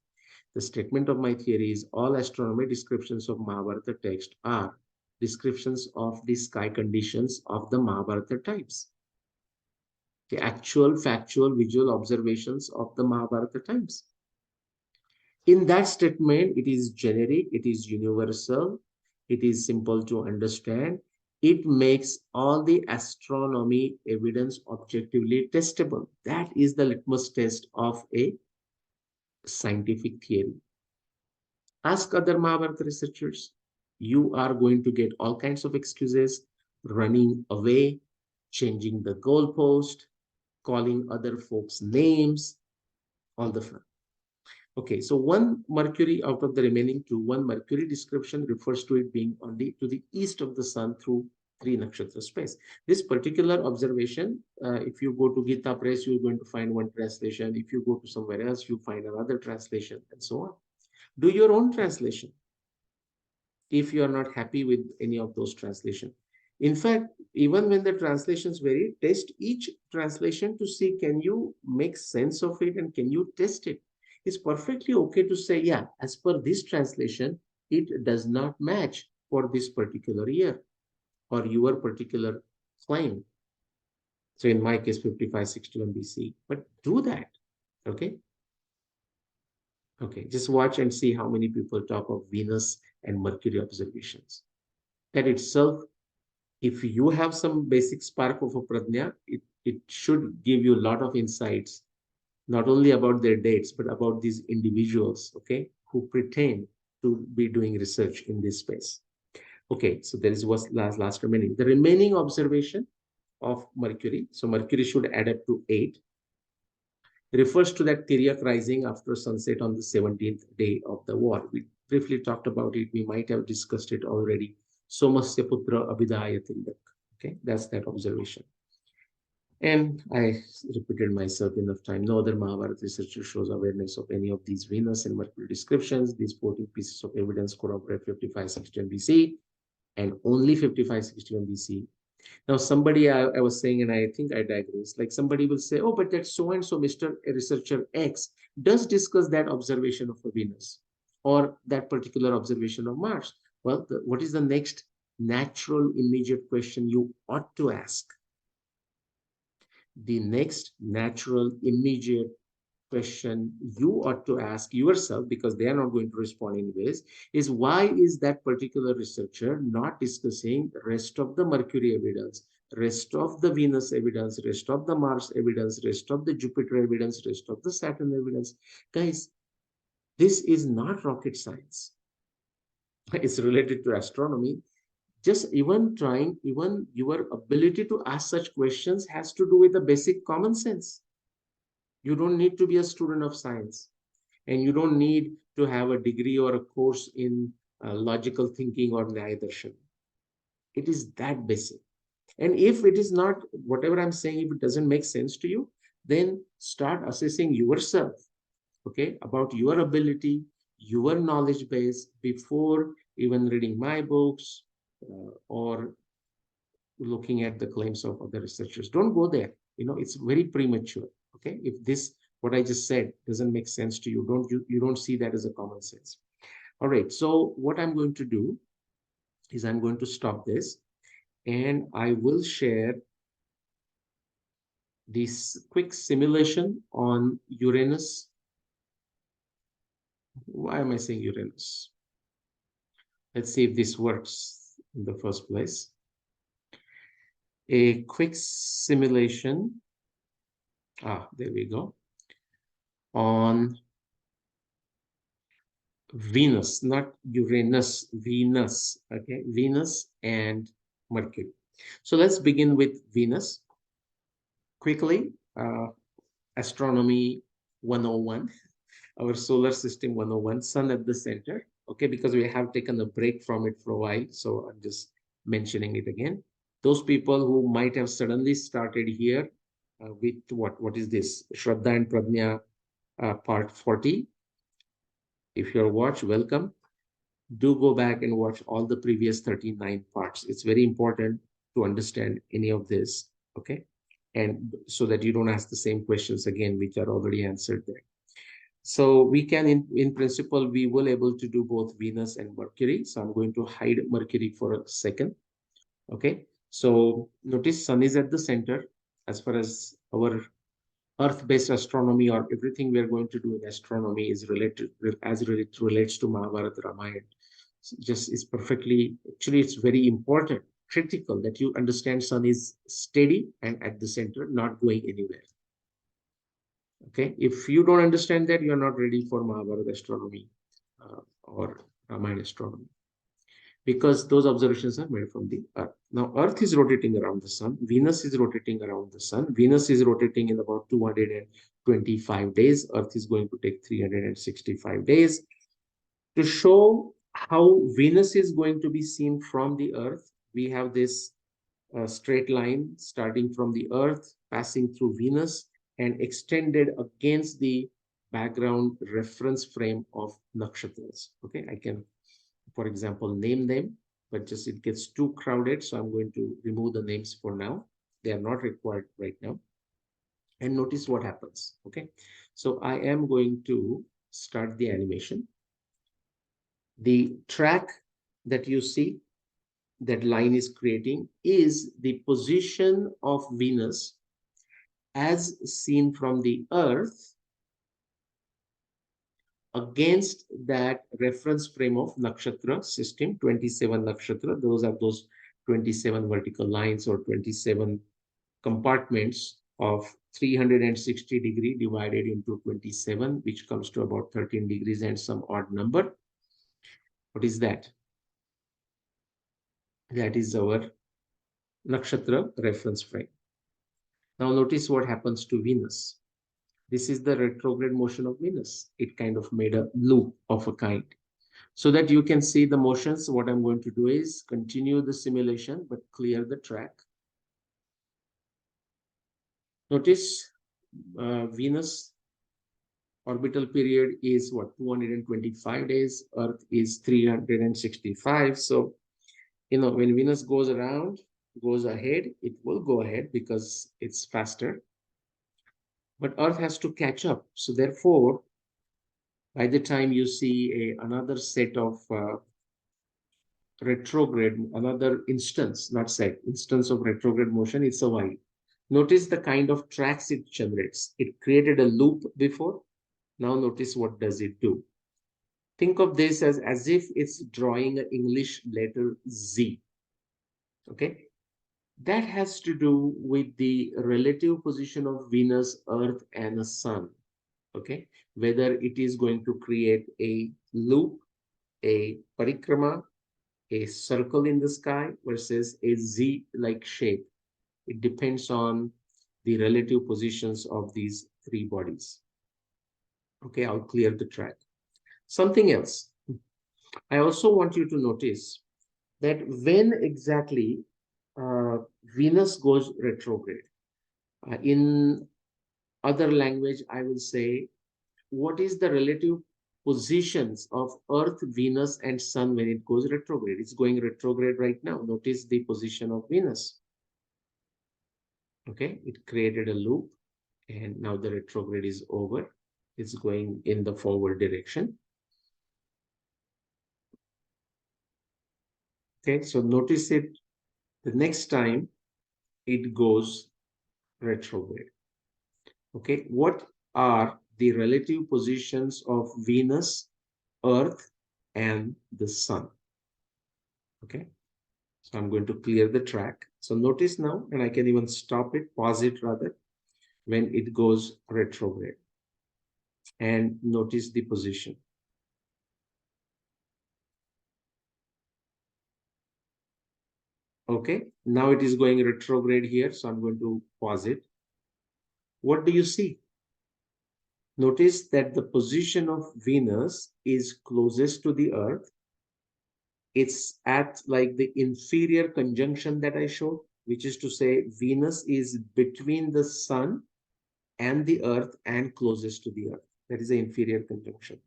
The statement of my theory is all astronomy descriptions of Mahabharata text are descriptions of the sky conditions of the Mahabharata times. The actual, factual, visual observations of the Mahabharata times. In that statement, it is generic, it is universal, it is simple to understand. It makes all the astronomy evidence objectively testable. That is the litmus test of a scientific theory. Ask other Mahabharata researchers. You are going to get all kinds of excuses, running away, changing the goalpost, calling other folks names, all the fun. Okay, so one Mercury out of the remaining two, one Mercury description refers to it being only to the east of the sun through 3 nakshatra space. This particular observation, if you go to Gita Press, you're going to find one translation. If you go to somewhere else, you find another translation and so on. Do your own translation if you are not happy with any of those translations. In fact, even when the translations vary, test each translation to see can you make sense of it and can you test it. It's perfectly okay to say, yeah, as per this translation, it does not match for this particular year or your particular claim. So in my case, 5561 BC, but do that, okay? Okay, just watch and see how many people talk of Venus and Mercury observations. That itself, if you have some basic spark of a prajna, it should give you a lot of insights, not only about their dates, but about these individuals, okay, who pretend to be doing research in this space. Okay, so there is what's last remaining. The remaining observation of Mercury, so Mercury should add up to 8, refers to that Tiryak rising after sunset on the 17th day of the war. We briefly talked about it. We might have discussed it already. Somasya putra abhidaya Tilak. Okay, that's that observation. And I repeated myself enough time. No other Mahabharata researcher shows awareness of any of these Venus and Mercury descriptions. These 14 pieces of evidence corroborate 5561 BC and only 5561 BC. Now, somebody I was saying, and I think I digress, like somebody will say, oh, but that so-and-so Mr. Researcher X does discuss that observation of a Venus or that particular observation of Mars. Well, what is the next natural immediate question you ought to ask? The next natural immediate question you ought to ask yourself, because they are not going to respond anyways, is why is that particular researcher not discussing the rest of the Mercury evidence, rest of the Venus evidence, rest of the Mars evidence, rest of the Jupiter evidence, rest of the Saturn evidence? Guys, this is not rocket science. It's related to astronomy. Just even your ability to ask such questions has to do with the basic common sense. You don't need to be a student of science, and you don't need to have a degree or a course in logical thinking or Nyaya Darshan. It is that basic. And if it is not, whatever I'm saying, if it doesn't make sense to you, then start assessing yourself, okay, about your ability, your knowledge base before even reading my books or looking at the claims of other researchers. Don't go there. It's very premature. Okay, if this what I just said doesn't make sense to you, you don't see that as a common sense. All right, so what I'm going to do is I'm going to stop this, and I will share This quick simulation on Uranus. Why am I saying Uranus? Let's see if this works in the first place. A quick simulation. There we go. On Venus, not Uranus, Venus. Okay, Venus and Mercury. So let's begin with Venus. Quickly, astronomy 101, our solar system 101, sun at the center. Okay, because we have taken a break from it for a while, so I'm just mentioning it again. Those people who might have suddenly started here with what is this? Shraddha and Pradnya part 40. If you're watched, welcome. Do go back and watch all the previous 39 parts. It's very important to understand any of this, okay? And so that you don't ask the same questions again, which are already answered there. So we can, in principle, we will able to do both Venus and Mercury. So I'm going to hide Mercury for a second, okay? So notice sun is at the center. As far as our Earth-based astronomy or everything we are going to do in astronomy is related, as it relates to Mahabharata, Ramayana, just is perfectly, actually it's very important, critical that you understand sun is steady and at the center, not going anywhere. Okay, if you don't understand that, you're not ready for Mahabharata astronomy or Ramayana astronomy, because those observations are made from the Earth. Now, Earth is rotating around the sun. Venus is rotating around the sun. Venus is rotating in about 225 days. Earth is going to take 365 days. To show how Venus is going to be seen from the Earth, we have this straight line starting from the Earth, passing through Venus, and extended against the background reference frame of nakshatras. Okay, I can, for example, name them, but just it gets too crowded, so I'm going to remove the names for now. They are not required right now. And notice what happens. Okay, so I am going to start the animation. The track that you see, that line is creating, is the position of Venus as seen from the Earth against that reference frame of nakshatra system, 27 nakshatra. Those are those 27 vertical lines or 27 compartments of 360 degree divided into 27, which comes to about 13 degrees and some odd number. What is that? That is our nakshatra reference frame. Now notice what happens to Venus. This is the retrograde motion of Venus. It kind of made a loop of a kind. So that you can see the motions, what I'm going to do is continue the simulation, but clear the track. Notice Venus orbital period is what, 225 days. Earth is 365. So, when Venus goes around, goes ahead, it will go ahead because it's faster. But Earth has to catch up. So therefore, by the time you see another set of retrograde, another instance, not set, instance of retrograde motion, it's a while. Notice the kind of tracks it generates. It created a loop before. Now notice what does it do. Think of this as if it's drawing an English letter Z. Okay. That has to do with the relative position of Venus, Earth, and the Sun. Okay. Whether it is going to create a loop, a parikrama, a circle in the sky versus a Z-like shape. It depends on the relative positions of these three bodies. Okay, I'll clear the track. Something else. I also want you to notice that when exactly Venus goes retrograde. In other language, I will say, what is the relative positions of Earth, Venus, and Sun when it goes retrograde? It's going retrograde right now. Notice the position of Venus. Okay, it created a loop, and now the retrograde is over. It's going in the forward direction. Okay, so notice it the next time it goes retrograde. Okay, what are the relative positions of Venus, Earth, and the Sun? Okay, so I'm going to clear the track. So notice now, and I can even stop it, pause it rather, when it goes retrograde. And notice the position. Okay, now it is going retrograde here, so I'm going to pause it. What do you see? Notice that the position of Venus is closest to the Earth. It's at like the inferior conjunction that I showed, which is to say Venus is between the Sun and the Earth and closest to the Earth. That is the inferior conjunction.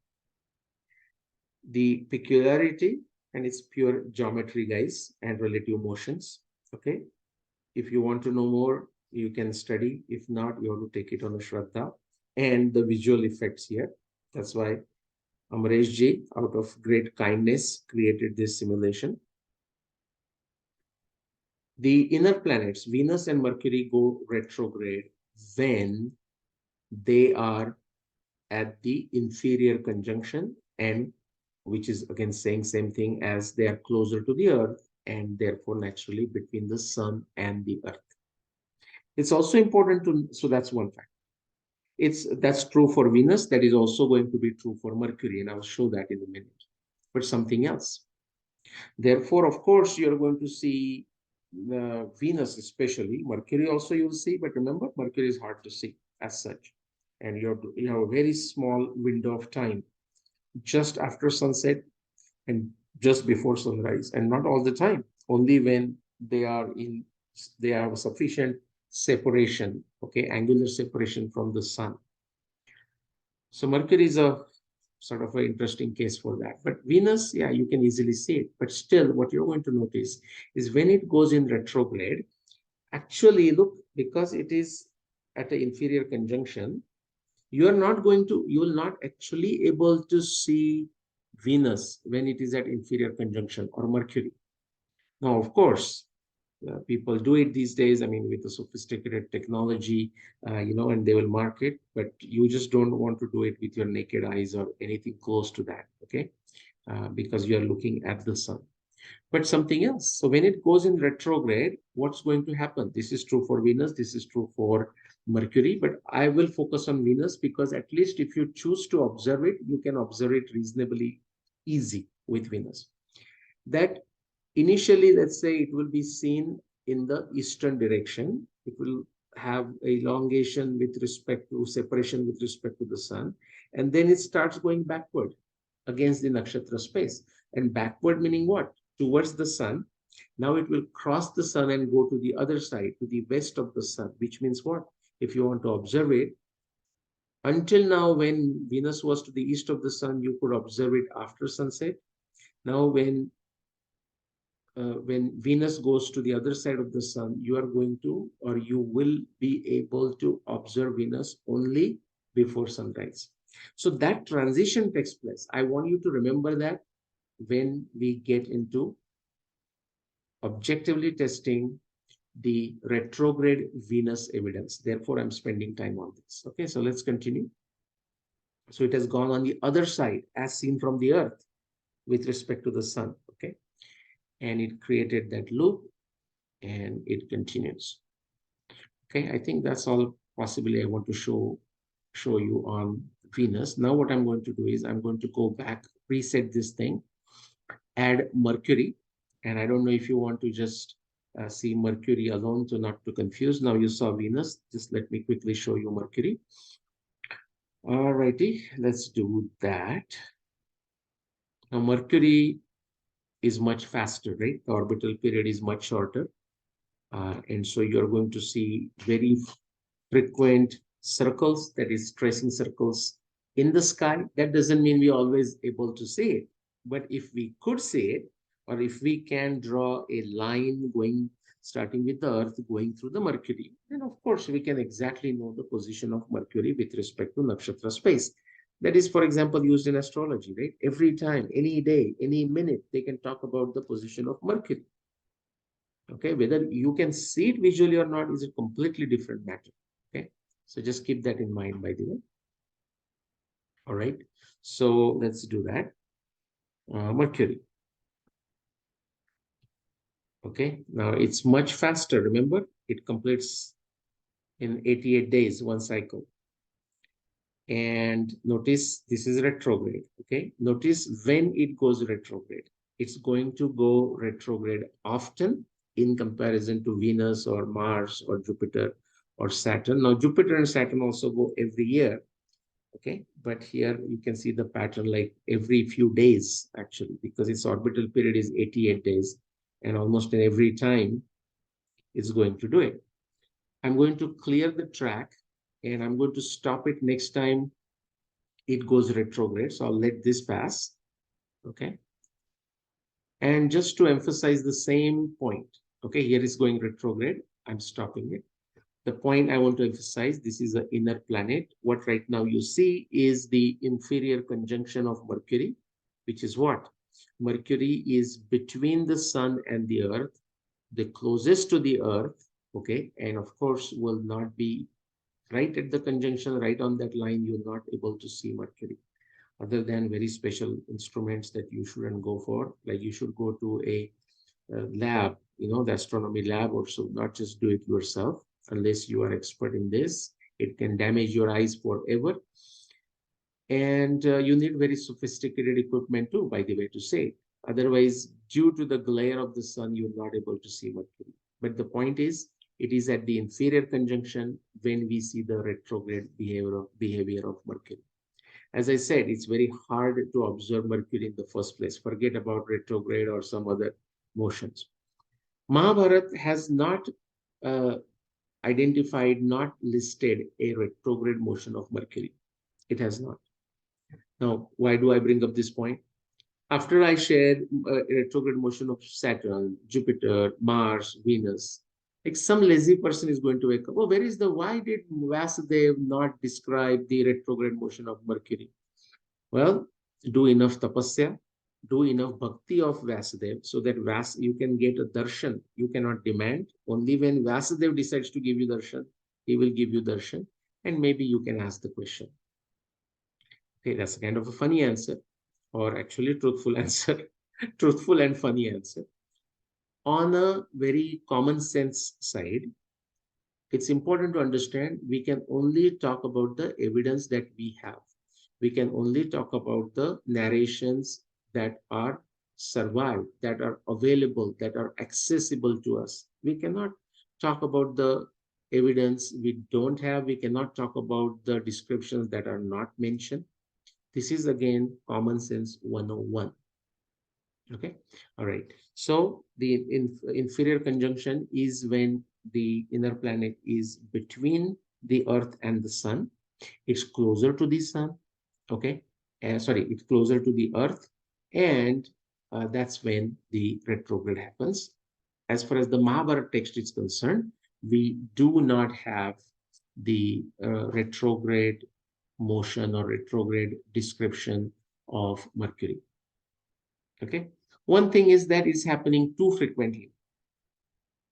The peculiarity, and it's pure geometry, guys, and relative motions. Okay. If you want to know more, you can study. If not, you have to take it on a Shraddha. And the visual effects here. That's why Amresh ji, out of great kindness, created this simulation. The inner planets, Venus and Mercury, go retrograde when they are at the inferior conjunction, and which is again saying same thing as they are closer to the Earth and therefore naturally between the Sun and the Earth. It's also important to, so that's one fact. That's true for Venus. That is also going to be true for Mercury, and I'll show that in a minute. But something else. Therefore, of course, you're going to see Venus, especially Mercury. Also, you'll see. But remember, Mercury is hard to see as such, and you have a very small window of time, just after sunset and just before sunrise, and not all the time. Only when they have sufficient separation, okay, angular separation from the sun. So Mercury is a sort of an interesting case for that. But Venus, yeah, you can easily see it. But still, what you're going to notice is when it goes in retrograde, actually, look, because it is at an inferior conjunction, you will not actually able to see Venus when it is at inferior conjunction, or Mercury. Now, of course, people do it these days. I mean, with the sophisticated technology, and they will mark it, but you just don't want to do it with your naked eyes or anything close to that, okay? Because you are looking at the sun. But something else. So when it goes in retrograde, what's going to happen? This is true for Venus. This is true for Mercury. But I will focus on Venus because at least if you choose to observe it, you can observe it reasonably easy with Venus. That initially, let's say it will be seen in the eastern direction. It will have elongation with respect to separation with respect to the sun. And then it starts going backward against the nakshatra space. And backward meaning what? Towards the sun. Now it will cross the sun and go to the other side, to the west of the sun, which means what? If you want to observe it, until now, when Venus was to the east of the sun, you could observe it after sunset. Now, when Venus goes to the other side of the sun, you are going to, or you will be able to observe Venus only before sunrise. So that transition takes place. I want you to remember that when we get into objectively testing the retrograde Venus evidence. Therefore, I'm spending time on this. Okay, so let's continue. So it has gone on the other side as seen from the Earth with respect to the sun. Okay, and it created that loop and it continues. Okay, I think that's all possibly I want to show you on Venus. Now what I'm going to do is I'm going to go back, reset this thing, add Mercury. And I don't know if you want to just see Mercury alone to not to confuse. Now you saw Venus. Just let me quickly show you Mercury. All righty, let's do that. Now Mercury is much faster, right? The orbital period is much shorter. And so you're going to see very frequent circles, that is tracing circles in the sky. That doesn't mean we're always able to see it. But if we could see it, or if we can draw a line starting with the Earth going through the Mercury, then of course we can exactly know the position of Mercury with respect to nakshatra space. That is, for example, used in astrology, right? Every time, any day, any minute, they can talk about the position of Mercury. Okay, whether you can see it visually or not is a completely different matter. Okay, So just keep that in mind, by the way. All right. So let's do that. Mercury. Okay. Now it's much faster. Remember, it completes in 88 days, one cycle. And notice this is retrograde. Okay. Notice when it goes retrograde. It's going to go retrograde often in comparison to Venus or Mars or Jupiter or Saturn. Now, Jupiter and Saturn also go every year. Okay, but here you can see the pattern like every few days actually, because its orbital period is 88 days, and almost every time it's going to do it. I'm going to clear the track and I'm going to stop it next time it goes retrograde. So I'll let this pass. Okay. And just to emphasize the same point, okay, here is going retrograde. I'm stopping it. The point I want to emphasize, this is an inner planet. What right now you see is the inferior conjunction of Mercury, which is what? Mercury is between the sun and the earth, the closest to the earth, okay? And of course, will not be right at the conjunction, right on that line, you're not able to see Mercury, other than very special instruments that you shouldn't go for. Like you should go to a lab, the astronomy lab, or so, not just do it yourself unless you are expert in this. It can damage your eyes forever. And you need very sophisticated equipment too, by the way, to say. Otherwise, due to the glare of the sun, you're not able to see Mercury. But the point is, it is at the inferior conjunction when we see the retrograde behavior of Mercury. As I said, it's very hard to observe Mercury in the first place. Forget about retrograde or some other motions. Mahabharata has not identified, not listed a retrograde motion of Mercury. It has not. Now, why do I bring up this point? After I shared a retrograde motion of Saturn, Jupiter, Mars, Venus, like some lazy person is going to wake up. Oh, why did Vasudev not describe the retrograde motion of Mercury? Well, do enough tapasya, do enough bhakti of Vasudev so that you can get a darshan. You cannot demand. Only when Vasudev decides to give you darshan, he will give you darshan, and maybe you can ask the question. Okay, that's kind of a funny answer, or actually truthful answer, truthful and funny answer. On a very common sense side, it's important to understand we can only talk about the evidence that we have. We can only talk about the narrations that are survived, that are available, that are accessible to us. We cannot talk about the evidence we don't have. We cannot talk about the descriptions that are not mentioned. This is again common sense 101. Okay, all right. So the inferior conjunction is when the inner planet is between the earth and the sun. It's closer to the sun. Okay, sorry, it's closer to the earth, and that's when the retrograde happens. As far as the Mahabharata text is concerned, we do not have the retrograde motion or retrograde description of Mercury. Okay, one thing is that it's happening too frequently.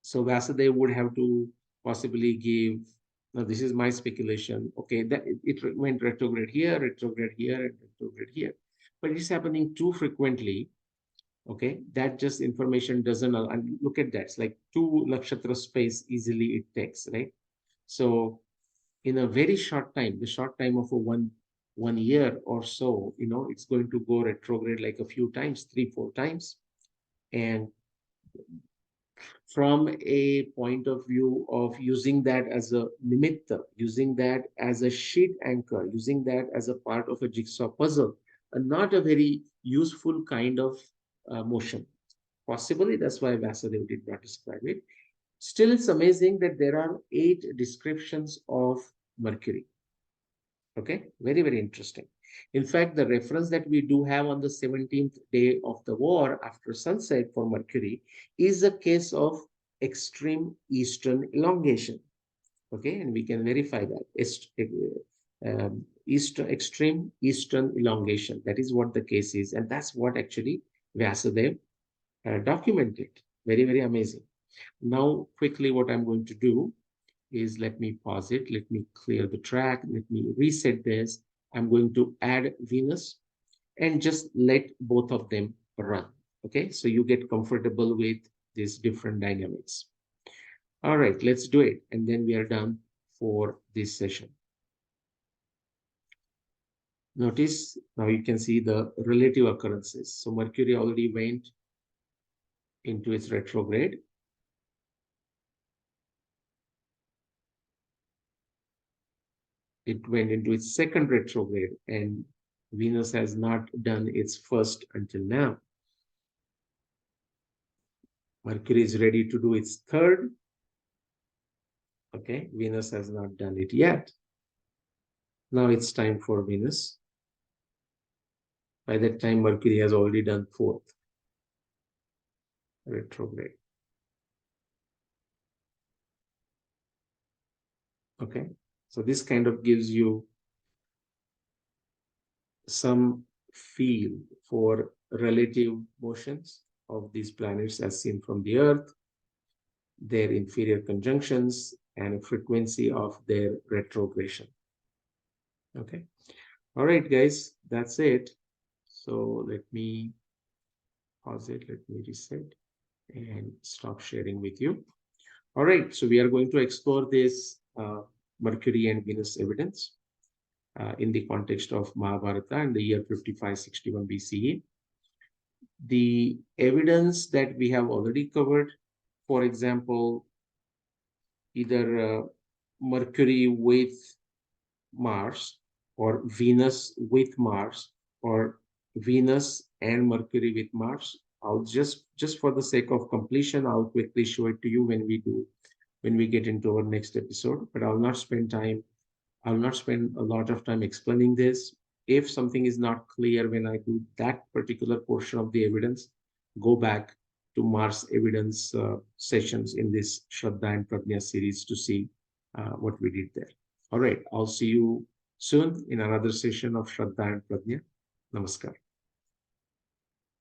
So Vasudev would have to possibly give, now this is my speculation, okay, that it went retrograde here, and retrograde here. But it's happening too frequently, okay, that just information doesn't, and look at that, it's like 2 nakshatra space easily it takes, right? So in a very short time, the short time of a one year or so, it's going to go retrograde like a few times, 3-4 times. And from a point of view of using that as a nimitta, using that as a sheet anchor, using that as a part of a jigsaw puzzle, and not a very useful kind of motion. Possibly that's why Vasudev did not describe it. Still, it's amazing that there are 8 descriptions of Mercury. Okay, very, very interesting. In fact, the reference that we do have on the 17th day of the war after sunset for Mercury is a case of extreme eastern elongation. Okay, and we can verify that. Extreme eastern elongation. That is what the case is. And that's what actually Vasudev documented. Very, very amazing. Now, quickly, what I'm going to do, is, let me pause it. Let me clear the track. Let me reset this. I'm going to add Venus and just let both of them run. Okay, so you get comfortable with these different dynamics. All right, let's do it. And then we are done for this session. Notice now you can see the relative occurrences. So Mercury already went into its retrograde. It went into its second retrograde, and Venus has not done its first until now. Mercury is ready to do its third. Okay, Venus has not done it yet. Now it's time for Venus. By that time, Mercury has already done fourth retrograde. Okay, so this kind of gives you some feel for relative motions of these planets as seen from the Earth, their inferior conjunctions, and frequency of their retrogression. Okay. All right, guys, that's it. So let me pause it. Let me reset and stop sharing with you. All right, so we are going to explore this Mercury and Venus evidence in the context of Mahabharata in the year 5561 BCE. The evidence that we have already covered, for example, either Mercury with Mars or Venus with Mars or Venus and Mercury with Mars. I'll just for the sake of completion, I'll quickly show it to you when we get into our next episode, but I'll not spend a lot of time explaining this. If something is not clear when I do that particular portion of the evidence, go back to Mars evidence sessions in this Shraddha and Prajna series to see what we did there. All right, I'll see you soon in another session of Shraddha and Prajna. Namaskar.